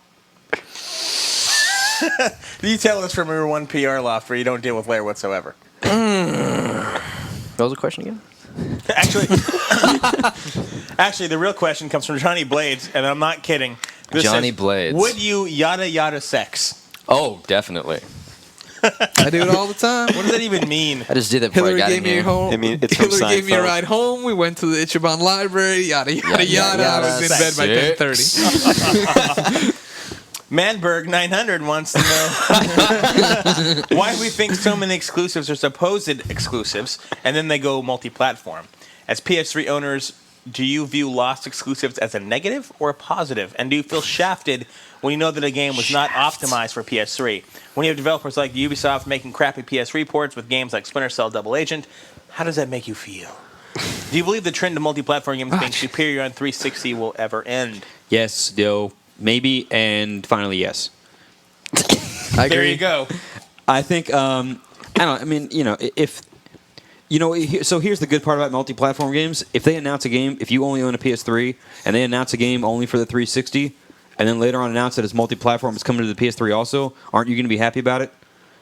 You tell us from your one PR loft where you don't deal with Lair whatsoever. What was the question again? Actually, the real question comes from Johnny Blades, and I'm not kidding. This Johnny says, Blades. Would you yada yada sex? Oh, definitely. I do it all the time. What does that even mean? I just did that before Hillary I got gave in me a here. home. I mean, it's from Hillary gave me a Seinfeld. ride home. We went to the Ichiban Library. Yada yada Yada, yada. I was in yada, bed by six. 10:30. Manberg 900 wants to know why we think so many exclusives are supposed exclusives, and then they go multi-platform. As PS3 owners, do you view lost exclusives as a negative or a positive? And do you feel shafted when you know that a game was not optimized for PS3? When you have developers like Ubisoft making crappy PS3 ports with games like Splinter Cell Double Agent, how does that make you feel? Do you believe the trend to multi-platform games being superior on 360 will ever end? Yes, no, maybe, and finally yes. I There agree. you go. I think I don't. I mean, if so, here's the good part about multi-platform games. If they announce a game, if you only own a PS3 and they announce a game only for the 360, and then later on announce that it's multi-platform, it's coming to the PS3 also, aren't you going to be happy about it?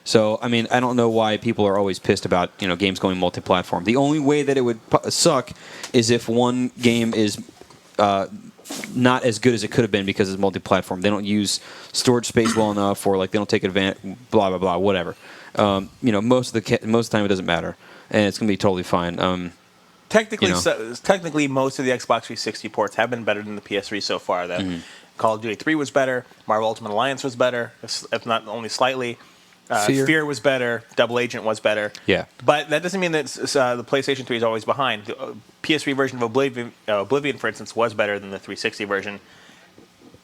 So, I mean, I don't know why people are always pissed about games going multi-platform. The only way that it would suck is if one game is not as good as it could have been because it's multi-platform. They don't use storage space well enough, or like they don't take advantage. Blah blah blah. Whatever. Most of the time it doesn't matter, and it's gonna be totally fine. Technically, You know. technically, most of the Xbox 360 ports have been better than the PS3 so far. Though, Call of Duty 3 was better. Marvel Ultimate Alliance was better, if not only slightly. Fear was better. Double Agent was better. Yeah. But that doesn't mean that the PlayStation 3 is always behind. The PS3 version of Oblivion, for instance, was better than the 360 version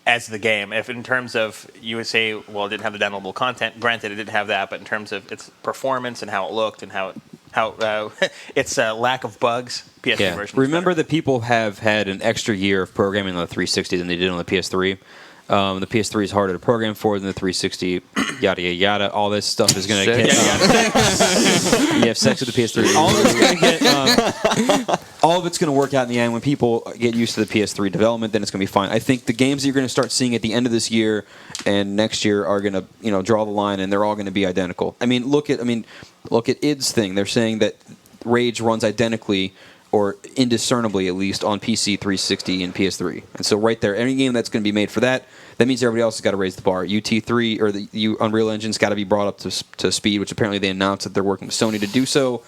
as the game. If in terms of, you would say, well, it didn't have the downloadable content. Granted, it didn't have that, but in terms of its performance and how it looked and how its lack of bugs, PS3 Yeah. version was Remember better. that people have had an extra year of programming on the 360 than they did on the PS3. The PS3 is harder to program for than the 360. Yada yada yada. All this stuff is going to get. You have sex with the PS3. All of it's going to get. All of it's going to work out in the end. When people get used to the PS3 development, then it's going to be fine. I think the games that you're going to start seeing at the end of this year and next year are going to draw the line, and they're all going to be identical. I mean, look at id's thing. They're saying that Rage runs identically, or indiscernibly at least, on PC, 360, and PS3. And so right there, any game that's going to be made for that means everybody else has got to raise the bar. UT3 or the Unreal Engine's got to be brought up to speed, which apparently they announced that they're working with Sony to do so.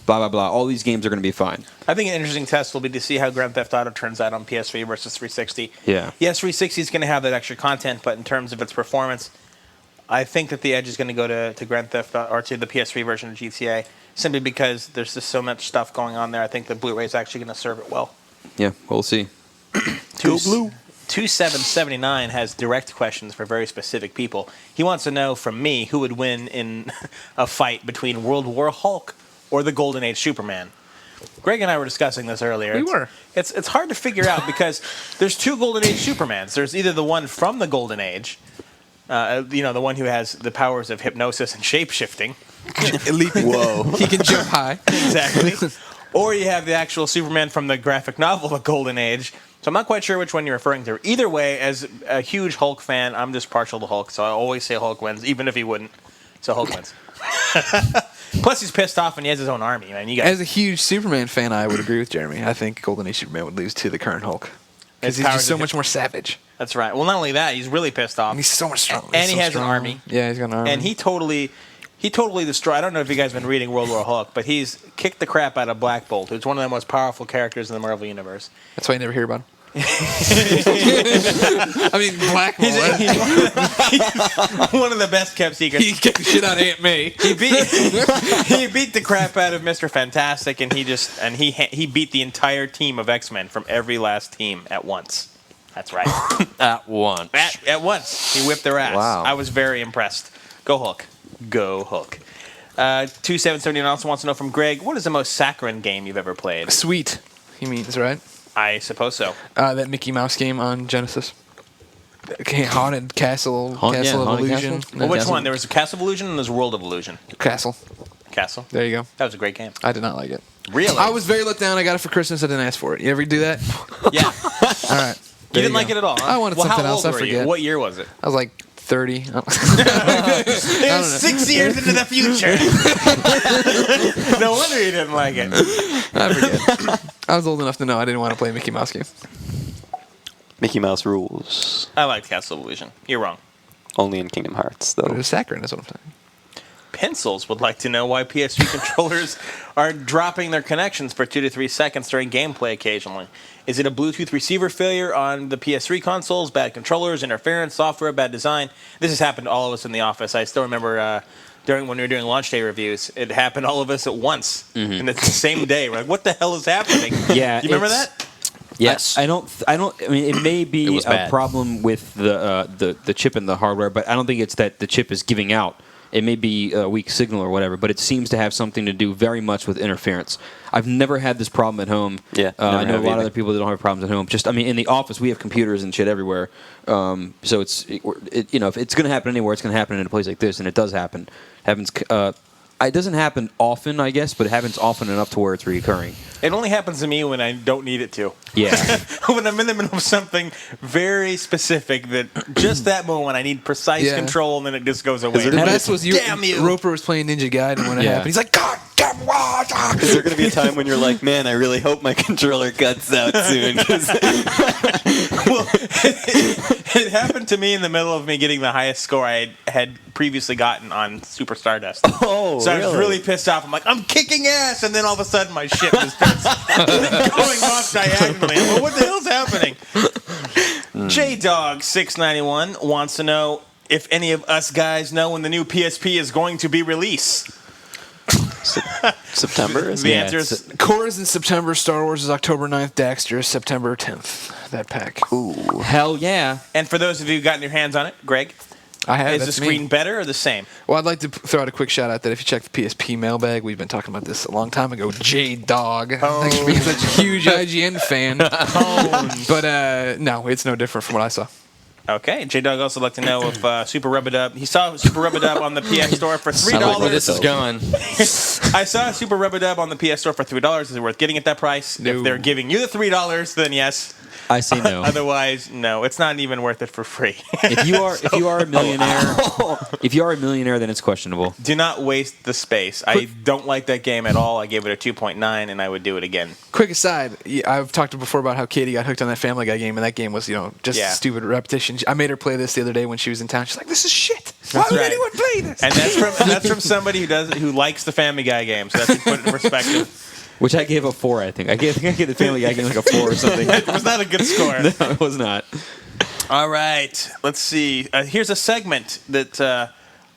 Blah, blah, blah. All these games are going to be fine. I think an interesting test will be to see how Grand Theft Auto turns out on PS3 versus 360. Yeah. Yes, 360 is going to have that extra content, but in terms of its performance, I think that the edge is going to go to Grand Theft Auto, or to the PS3 version of GTA, simply because there's just so much stuff going on there. I think the Blu-ray is actually going to serve it well. Yeah, we'll see. Go Blue. 2779 has direct questions for very specific people. He wants to know from me who would win in a fight between World War Hulk or the Golden Age Superman. Greg and I were discussing this earlier. We were. It's hard to figure out because there's two Golden Age Supermans. There's either the one from the Golden Age, the one who has the powers of hypnosis and shape-shifting. Whoa. He can jump high. Exactly. Or you have the actual Superman from the graphic novel, The Golden Age. So I'm not quite sure which one you're referring to. Either way, as a huge Hulk fan, I'm just partial to Hulk, so I always say Hulk wins, even if he wouldn't. So Hulk wins. Plus, he's pissed off and he has his own army, man. As a huge Superman fan, I would agree with Jeremy. I think Golden Age Superman would lose to the current Hulk. Because he's just so much more savage. That's right. Well, not only that, he's really pissed off. And he's so much stronger. And he has an army. Yeah, he's got an army. And he totally destroyed. I don't know if you guys have been reading World War Hulk, but he's kicked the crap out of Black Bolt, who's one of the most powerful characters in the Marvel Universe. That's why you never hear about him. I mean, Black Bolt. He's one of the best kept secrets. He kicked the shit out of Aunt May. He beat the crap out of Mr. Fantastic, and he beat the entire team of X-Men from every last team at once. That's right. At once. At once. He whipped their ass. Wow. I was very impressed. Go Hulk. Go Hulk. 2779 also wants to know from Greg, what is the most saccharine game you've ever played? Sweet, he means, right? I suppose so. That Mickey Mouse game on Genesis. Haunted Castle, Haunted of Castle? Illusion. Well, which one? There was Castle of Illusion and there's World of Illusion. Castle. Castle. There you go. That was a great game. I did not like it. Really? I was very let down. I got it for Christmas. I didn't ask for it. You ever do that? Yeah. All right. You didn't like it at all, huh? I wanted well, something how else. old I were forget. You? What year was it? I was like 30. It was 6 years into the future. No wonder you didn't like it. I forget. I was old enough to know I didn't want to play a Mickey Mouse game. Mickey Mouse rules. I liked Castle of Illusion. You're wrong. Only in Kingdom Hearts, But it though. was saccharine, is what I'm saying. Pencils would like to know why PS3 controllers are dropping their connections for 2 to 3 seconds during gameplay occasionally. Is it a Bluetooth receiver failure on the PS3 consoles, bad controllers, interference, software, bad design? This has happened to all of us in the office. I still remember when we were doing launch day reviews, it happened to all of us at once in the same day. We're like, what the hell is happening? Yeah, you remember that? Yes. I don't. I mean, it may It be was a bad. problem with the chip and the hardware, but I don't think it's that the chip is giving out. It may be a weak signal or whatever, but it seems to have something to do very much with interference. I've never had this problem at home. Yeah, I know a never have lot of either. other people that don't have problems at home. Just, I mean, in the office we have computers and shit everywhere. So if it's going to happen anywhere, it's going to happen in a place like this, and it does happen. It happens. It doesn't happen often, I guess, but it happens often enough to where it's recurring. It only happens to me when I don't need it to. Yeah. When I'm in the middle of something very specific that just that moment I need precise control and then it just goes away. The best was Damn you. Roper was playing Ninja Gaiden when it Yeah. happened. He's like, God damn what? Is there going to be a time when you're like, man, I really hope my controller cuts out soon? 'cause Well, it happened to me in the middle of me getting the highest score I had previously gotten on Super Stardust. Oh, So I was really? really pissed off. I'm like, I'm kicking ass, and then all of a sudden my ship just starts going off diagonally. Well, what the hell's happening? JDog691 wants to know if any of us guys know when the new PSP is going to be released. September? The answer is Core is in September. Star Wars is October 9th. Daxter is September 10th. That pack. Ooh. Hell yeah. and for those of you who gotten your hands on it, Greg, I have. is the That's screen me. better or the same? Well, I'd like to throw out a quick shout out that if you check the PSP mailbag, we've been talking about this a long time ago. J-Dog. Thanks for being such a huge IGN fan. But no, it's no different from what I saw. Okay, J-Dog also like to know if Super Rub-A-Dub, he saw Super Rub-A-Dub on the PS Store for $3. I like where this is going. I saw Super Rub-A-Dub on the PS Store for $3. Is it worth getting at that price? No. If they're giving you the $3, then yes. I say no. Otherwise, no. It's not even worth it for free. If you are a millionaire, then it's questionable. Do not waste the space. I don't like that game at all. I gave it a 2.9, and I would do it again. Quick aside, I've talked before about how Katie got hooked on that Family Guy game, and that game was, just stupid repetition. I made her play this the other day when she was in town. She's like, "This is shit. Why That's would right. anyone play this?" And that's from somebody who likes the Family Guy game. So that's to put it in perspective. Which I gave a 4, I think. I gave the Family Guy game like a 4 or something. It was not a good score. No, it was not. All right, let's see. Here's a segment that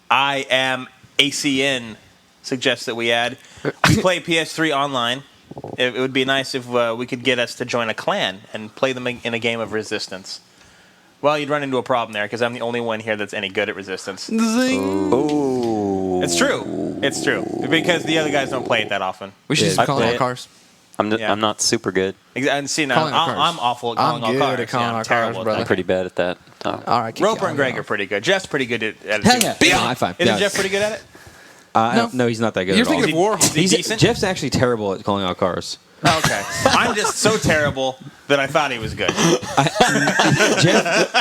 I am ACN suggests that we add. We play PS3 online. It would be nice if we could get us to join a clan and play them in a game of Resistance. Well, you'd run into a problem there because I'm the only one here that's any good at Resistance. Ooh. It's true. It's true. Because the other guys don't play it that often. We should just I call play all it. cars. Yeah. I'm not super good. And see, now Calling all cars. I'm awful at calling I'm all good cars. at calling I'm all terrible cars, at brother. that. I'm pretty bad at that. Oh. All right, keep Roper going, and Greg go. are pretty good. Jeff's pretty good at it. Hell too. yeah. No, high five. Isn't Yeah. Jeff pretty good at it? No. No, he's not that good You're at all. thinking of Warhol. Is he decent? Jeff's actually terrible at calling out cars. Okay. I'm just so terrible that I thought he was good. Jeff.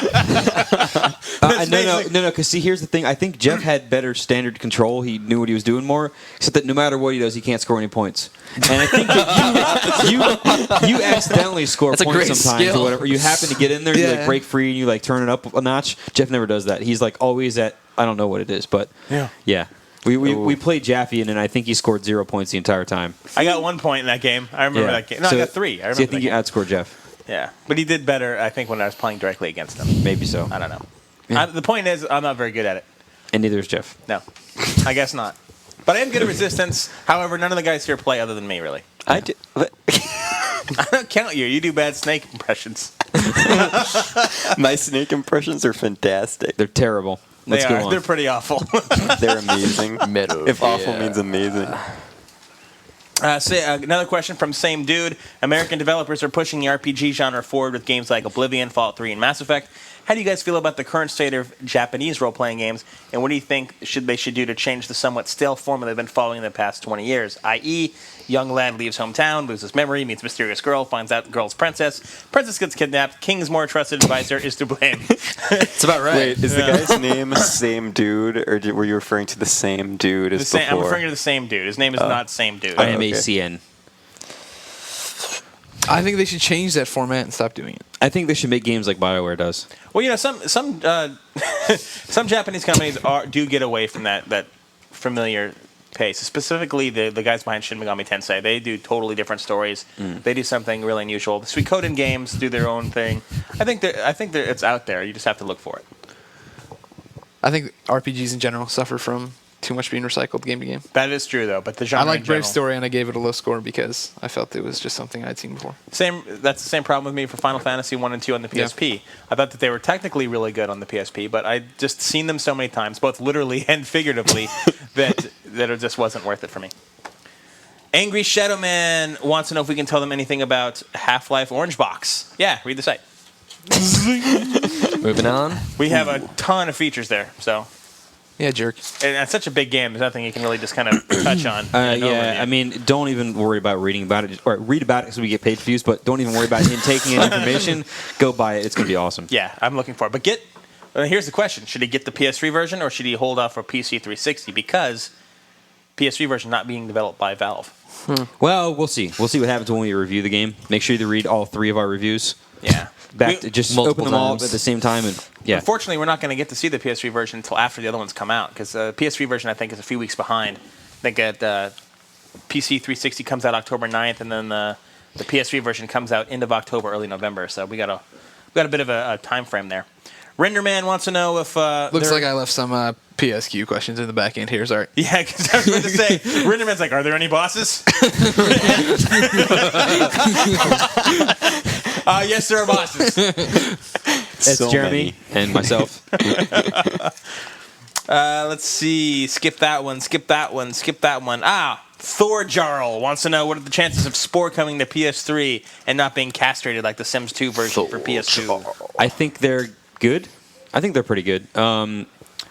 No. Because see, here's the thing. I think Jeff had better standard control. He knew what he was doing more. Except that no matter what he does, he can't score any points. And I think that you accidentally score That's a points great sometimes skill. or whatever. You happen to get in there, you like break free, and you like turn it up a notch. Jeff never does that. He's like always at, I don't know what it is, but yeah. We played Jaffe, and I think he scored 0 points the entire time. I got 1 point in that game. I remember that game. No, I got 3. I think you outscored Jeff. Yeah, but he did better, I think, when I was playing directly against him. Maybe so. I don't know. The point is, I'm not very good at it. And neither is Jeff. No, I guess not. But I am good at resistance. However, none of the guys here play other than me, really. I do. I don't count you. You do bad snake impressions. My snake impressions are fantastic. They're terrible. Let's go on. They're pretty awful. They're amazing. Middle. If awful means amazing. Another question from same dude. American developers are pushing the RPG genre forward with games like Oblivion, Fallout 3, and Mass Effect. How do you guys feel about the current state of Japanese role-playing games, and what do you think they should do to change the somewhat stale formula they've been following in the past 20 years, i.e., young lad leaves hometown, loses memory, meets mysterious girl, finds out the girl's princess gets kidnapped, king's more trusted advisor is to blame. It's about right. Wait, is the guy's name same dude, or were you referring to the same dude as before? I'm referring to the same dude. His name is not same dude. IMACN. I think they should change that format and stop doing it. I think they should make games like BioWare does. Well, you know, some some Japanese companies do get away from that familiar pace. Specifically, the guys behind Shin Megami Tensei, they do totally different stories. They do something really unusual. The Suikoden games do their own thing. I think it's out there. You just have to look for it. I think RPGs in general suffer from too much being recycled game to game. That is true, though. But the genre I like in Brave general- Story, and I gave it a low score because I felt it was just something I'd seen before. That's the same problem with me for Final Fantasy 1 and 2 on the PSP. Yeah. I thought that they were technically really good on the PSP, but I just seen them so many times, both literally and figuratively, that it just wasn't worth it for me. Angry Shadow Man wants to know if we can tell them anything about Half-Life Orange Box. Yeah, read the site. Moving on. We have a ton of features there, so... Yeah, jerk. And it's such a big game. There's nothing you can really just kind of touch on. I mean, don't even worry about reading about it. Or read about it because we get paid for views, but don't even worry about him taking any information. Go buy it. It's going to be awesome. Yeah, I'm looking for it. But here's the question. Should he get the PS3 version or should he hold off for PC 360? Because PS3 version not being developed by Valve. Well, we'll see. We'll see what happens when we review the game. Make sure you read all 3 of our reviews. Yeah. Just multiple open them all times. at the same time. And yeah. Unfortunately, we're not going to get to see the PS3 version until after the other ones come out because the PS3 version, I think, is a few weeks behind. I think PC 360 comes out October 9th, and then the PS3 version comes out end of October, early November. So we got a bit of a time frame there. Renderman wants to know if Looks like I left some PSQ questions in the back end here. Sorry. Yeah, because I was going to say, Renderman's like, are there any bosses? Yes, there are bosses. That's So Jeremy many. and myself. Let's see. Skip that one. Thor Jarl wants to know what are the chances of Spore coming to PS3 and not being castrated like the Sims 2 version for PS2? I think they're good. I think they're pretty good.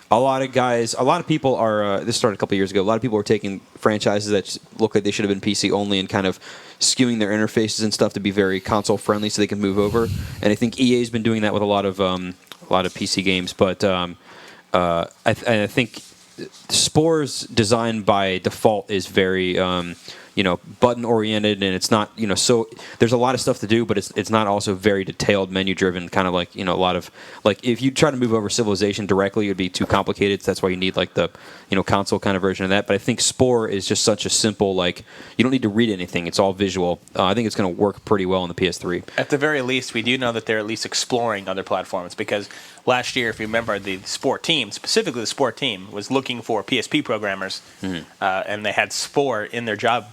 A lot of people are, this started a couple years ago, a lot of people are taking franchises that look like they should have been PC only and kind of skewing their interfaces and stuff to be very console friendly so they can move over. And I think EA's been doing that with a lot of PC games. But I think Spore's design by default is very button oriented, and it's not so there's a lot of stuff to do, but it's not also very detailed menu driven, kind of like a lot of like if you try to move over Civilization directly, it would be too complicated. So that's why you need like the console kind of version of that. But I think Spore is just such a simple, like you don't need to read anything. It's all visual. I think it's going to work pretty well on the PS3. At the very least, we do know that they're at least exploring other platforms because last year, if you remember, the Spore team, specifically the Spore team, was looking for PSP programmers, and they had Spore in their job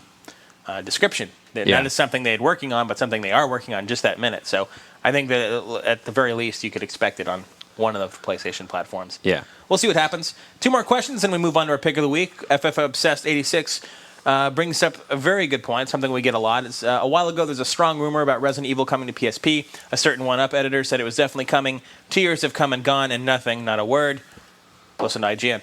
description. That is something they had working on, but something they are working on just that minute. So I think that at the very least, you could expect it on one of the PlayStation platforms. Yeah. We'll see what happens. 2 more questions, and we move on to our pick of the week. FF Obsessed 86 brings up a very good point, something we get a lot. It's, a while ago, there's a strong rumor about Resident Evil coming to PSP. A certain 1UP editor said it was definitely coming. 2 years have come and gone, and nothing, not a word. Listen to IGN.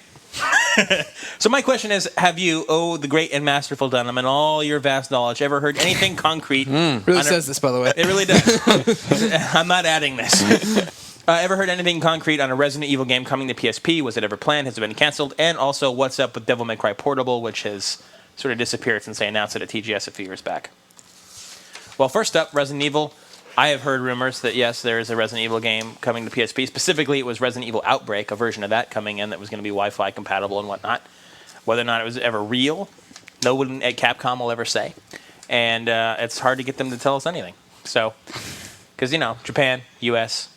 So my question is, have you, the great and masterful gentleman, all your vast knowledge, ever heard anything concrete? Really says this, by the way. It really does. I'm not adding this. Ever heard anything concrete on a Resident Evil game coming to PSP? Was it ever planned? Has it been canceled? And also, what's up with Devil May Cry Portable, which has sort of disappeared since they announced it at TGS a few years back? Well, first up, Resident Evil. I have heard rumors that, yes, there is a Resident Evil game coming to PSP. Specifically, it was Resident Evil Outbreak, a version of that coming in that was going to be Wi-Fi compatible and whatnot. Whether or not it was ever real, no one at Capcom will ever say. And it's hard to get them to tell us anything. So, because, Japan, U.S.,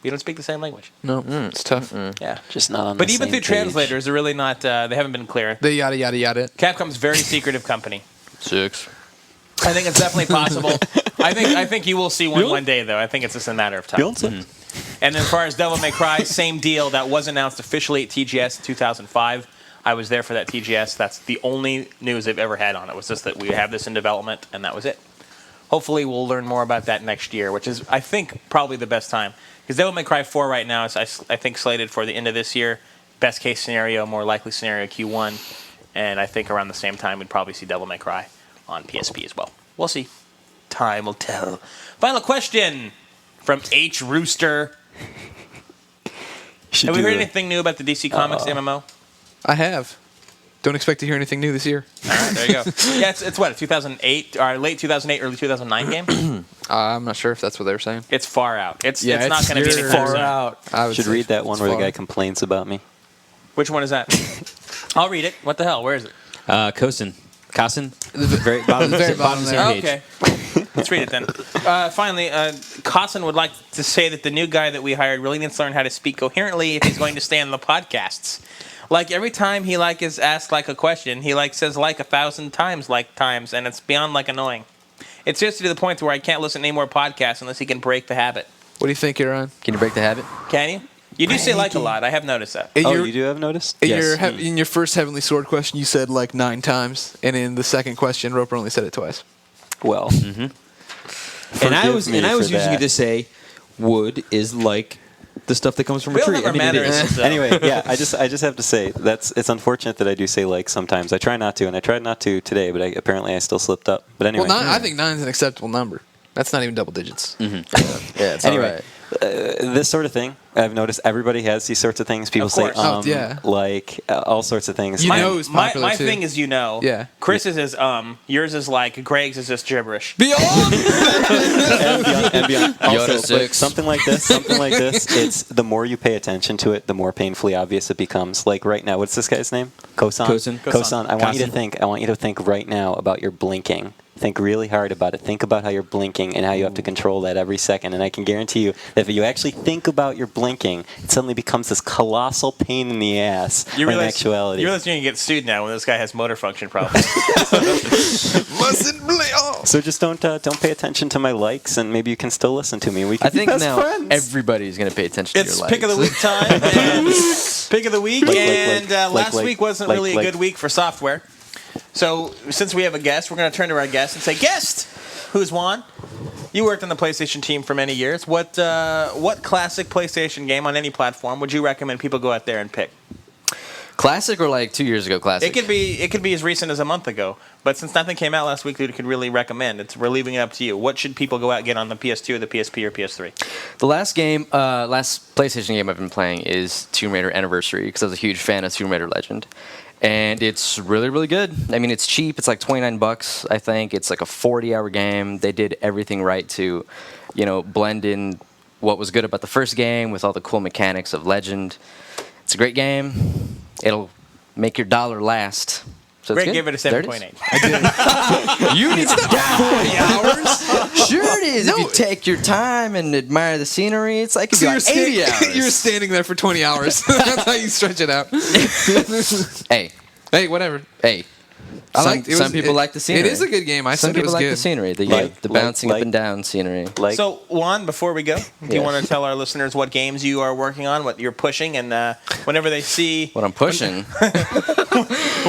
we don't speak the same language. No, it's tough. Yeah. Just not on But the even same through page. translators, they're really not, they haven't been clear. The yada, yada, yada. Capcom's a very secretive company. 6. I think it's definitely possible. I think you will see one day, though. I think it's just a matter of time. And then as far as Devil May Cry, same deal. That was announced officially at TGS in 2005. I was there for that TGS. That's the only news they've ever had on it. Was just that we have this in development, and that was it. Hopefully, we'll learn more about that next year, which is, I think, probably the best time. Because Devil May Cry 4 right now is, I think, slated for the end of this year. Best case scenario, more likely scenario, Q1. And I think around the same time, we'd probably see Devil May Cry on PSP as well. We'll see. Time will tell. Final question from H. Rooster. Have we heard anything new about the DC Comics MMO? I have. Don't expect to hear anything new this year. All right, there you go. Yeah, it's what, a 2008, or late 2008, early 2009 game? I'm not sure if that's what they were saying. It's far out. It's Yeah, not it's going to be your- anytime far soon. out. I would Should say read that one it's where the far. guy complains about me. Which one is that? I'll read it. What the hell? Where is it? Kosin. Very bottom, The very bottom of the there. same Oh, page. okay. Let's read it then. Finally, Cossin would like to say that the new guy that we hired really needs to learn how to speak coherently if he's going to stay on the podcasts. Like every time he is asked a question, he says 1,000 times and it's beyond annoying. It's just to the point where I can't listen to any more podcasts unless he can break the habit. What do you think you're on? Can you break the habit? Can you? You do say a lot. I have noticed that. Oh, you do have noticed? In your first Heavenly Sword question, you said 9 times, and in the second question, Roper only said it twice. Well, And I was forgive me for using it that. to say wood is like the stuff that comes from a We all tree. have our It is. mannerisms, though. Anyway, yeah, I just have to say it's unfortunate that I do say sometimes. I try not to, and I tried not to today, but apparently I still slipped up. But anyway, Well, I think 9 is an acceptable number. That's not even double digits. Yeah, it's Anyway, all right. This sort of thing, I've noticed everybody has these sorts of things. People Of say, course. Yeah. all sorts of things. You My- know it's my popular, too. thing is Yeah. Chris's is yours is Greg's is just gibberish. Beyond! and beyond. Also, Yoda but 6. something like this, it's the more you pay attention to it, the more painfully obvious it becomes. Like right now, what's this guy's name? Kosan. Kosan. I want you to think right now about your blinking. Think really hard about it. Think about how you're blinking and how you have to control that every second. And I can guarantee you that if you actually think about your blinking, it suddenly becomes this colossal pain in the ass. You when in realize actuality, you're going to get sued now when this guy has motor function problems. Mustn't play off. so just don't pay attention to my likes, and maybe you can still listen to me. We can I think be best now friends. everybody's going to pay attention It's to your pick of the week time. And pick of the week, last week wasn't really a good week for software. So since we have a guest, we're going to turn to our guest and say, "Guest, who's Juan? You worked on the PlayStation team for many years. What classic PlayStation game on any platform would you recommend people go out there and pick? Classic or 2 years ago classic? It could be as recent as a month ago. But since nothing came out last week that you could really recommend, we're leaving it up to you. What should people go out and get on the PS2 or the PSP or PS3? The last PlayStation game I've been playing is Tomb Raider Anniversary because I was a huge fan of Tomb Raider Legend. And it's really, really good. I mean, it's cheap. It's $29, I think. It's a 40-hour game. They did everything right to, blend in what was good about the first game with all the cool mechanics of Legend. It's a great game. It'll make your dollar last. So it's Greg good. gave it a There 7.8. You need to 40 hours? Sure it is. If No. you take your time and admire the scenery, it's like it'd be So 80 hours. you're standing there for 20 hours. That's how you stretch it out. Hey, Hey, whatever. hey. Some people like the scenery. It is a good game. Some said it people was like good. the scenery, the Like- bouncing like- up and down scenery. Like, So, Juan, before we go, do you Yes. want to tell our listeners what games you are working on, what you're pushing, and whenever they see What I'm pushing.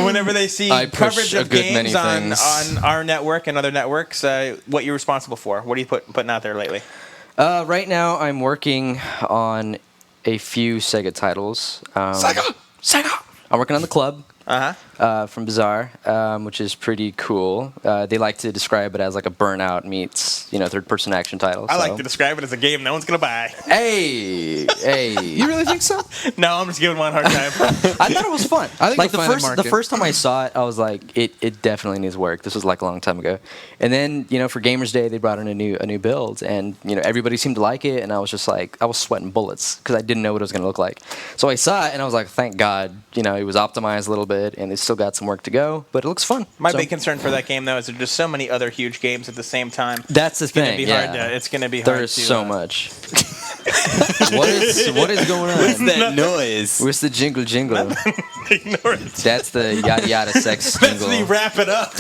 whenever they see I push coverage a of good many games on things. our network and other networks, what you're responsible for? What are you putting out there lately? Right now, I'm working on a few Sega titles. Sega! I'm working on the club. Uh-huh. From Bizarre, which is pretty cool. They like to describe it as like a Burnout meets, third-person action title. I so. like to describe it as a game no one's going to buy. Hey. You really think so? No, I'm just giving one a hard time. I thought it was fun. I think like you'll find a the market. first time I saw it, I was like, it definitely needs work. This was like a long time ago. And then, for Gamers Day, they brought in a new build, and everybody seemed to like it, and I was just like, I was sweating bullets because I didn't know what it was going to look like. So I saw it, and I was like, thank God, it was optimized a little bit, and it's still got some work to go, but it looks fun. My big concern for that game, though, is there's just so many other huge games at the same time. That's the It's gonna thing. be Yeah. hard it's going to be hard There's to... so much. What is going on? What's that noise? Where's the jingle? Ignore it. That's the yada yada sex That's jingle. the wrap it up.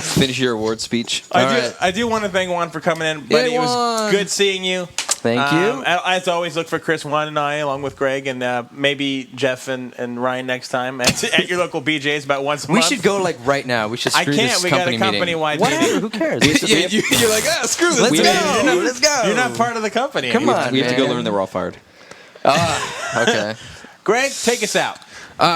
Finish your award speech. I do want to thank Juan for coming in, buddy. Yay, It was Juan. good seeing you. Thank you. As always, look for Chris, Juan, and I, along with Greg, and maybe Jeff and Ryan next time at your local BJ's about once a We month. should go like right now. We should screw I can't. this We got company a meeting. company-wide Whatever. meeting. Who cares? Yeah, you're like, screw this. Let's Let's go. go. Let's go. You're not part of the company. Come anymore. on. We have to go man. learn that we're all fired. Okay. Greg, take us out.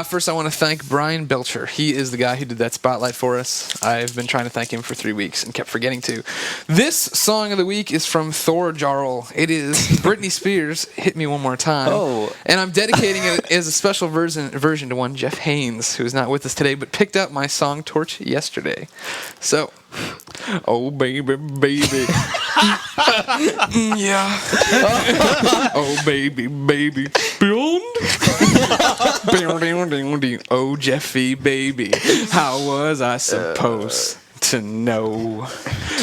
First, I want to thank Brian Belcher. He is the guy who did that spotlight for us. I've been trying to thank him for 3 weeks and kept forgetting to. This song of the week is from Thor Jarl. It is Britney Spears' Hit Me One More Time. Oh. And I'm dedicating it as a special version to one Jeff Haynes, who is not with us today, but picked up my song Torch yesterday. So, oh, baby, baby. Yeah. Oh, baby, baby. Beyond. Oh, Jeffy, baby, how was I supposed to know?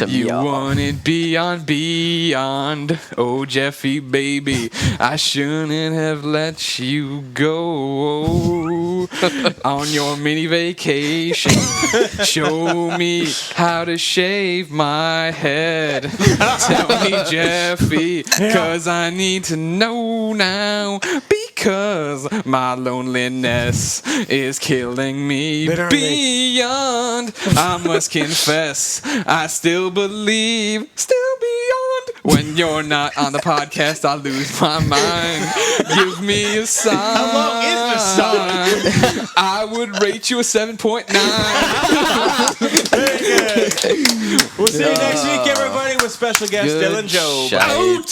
You wanted beyond. Oh, Jeffy, baby, I shouldn't have let you go on your mini vacation. Show me how to shave my head. Tell me, Jeffy, 'cause I need to know now. Because my loneliness is killing me. Literally. Beyond, I must confess, I still believe, still beyond. When you're not on the podcast, I lose my mind. Give me a sign. How long is the song? I would rate you a 7.9. Very good. We'll see you next week, everybody, with special guest Dylan Job. Shite. Out.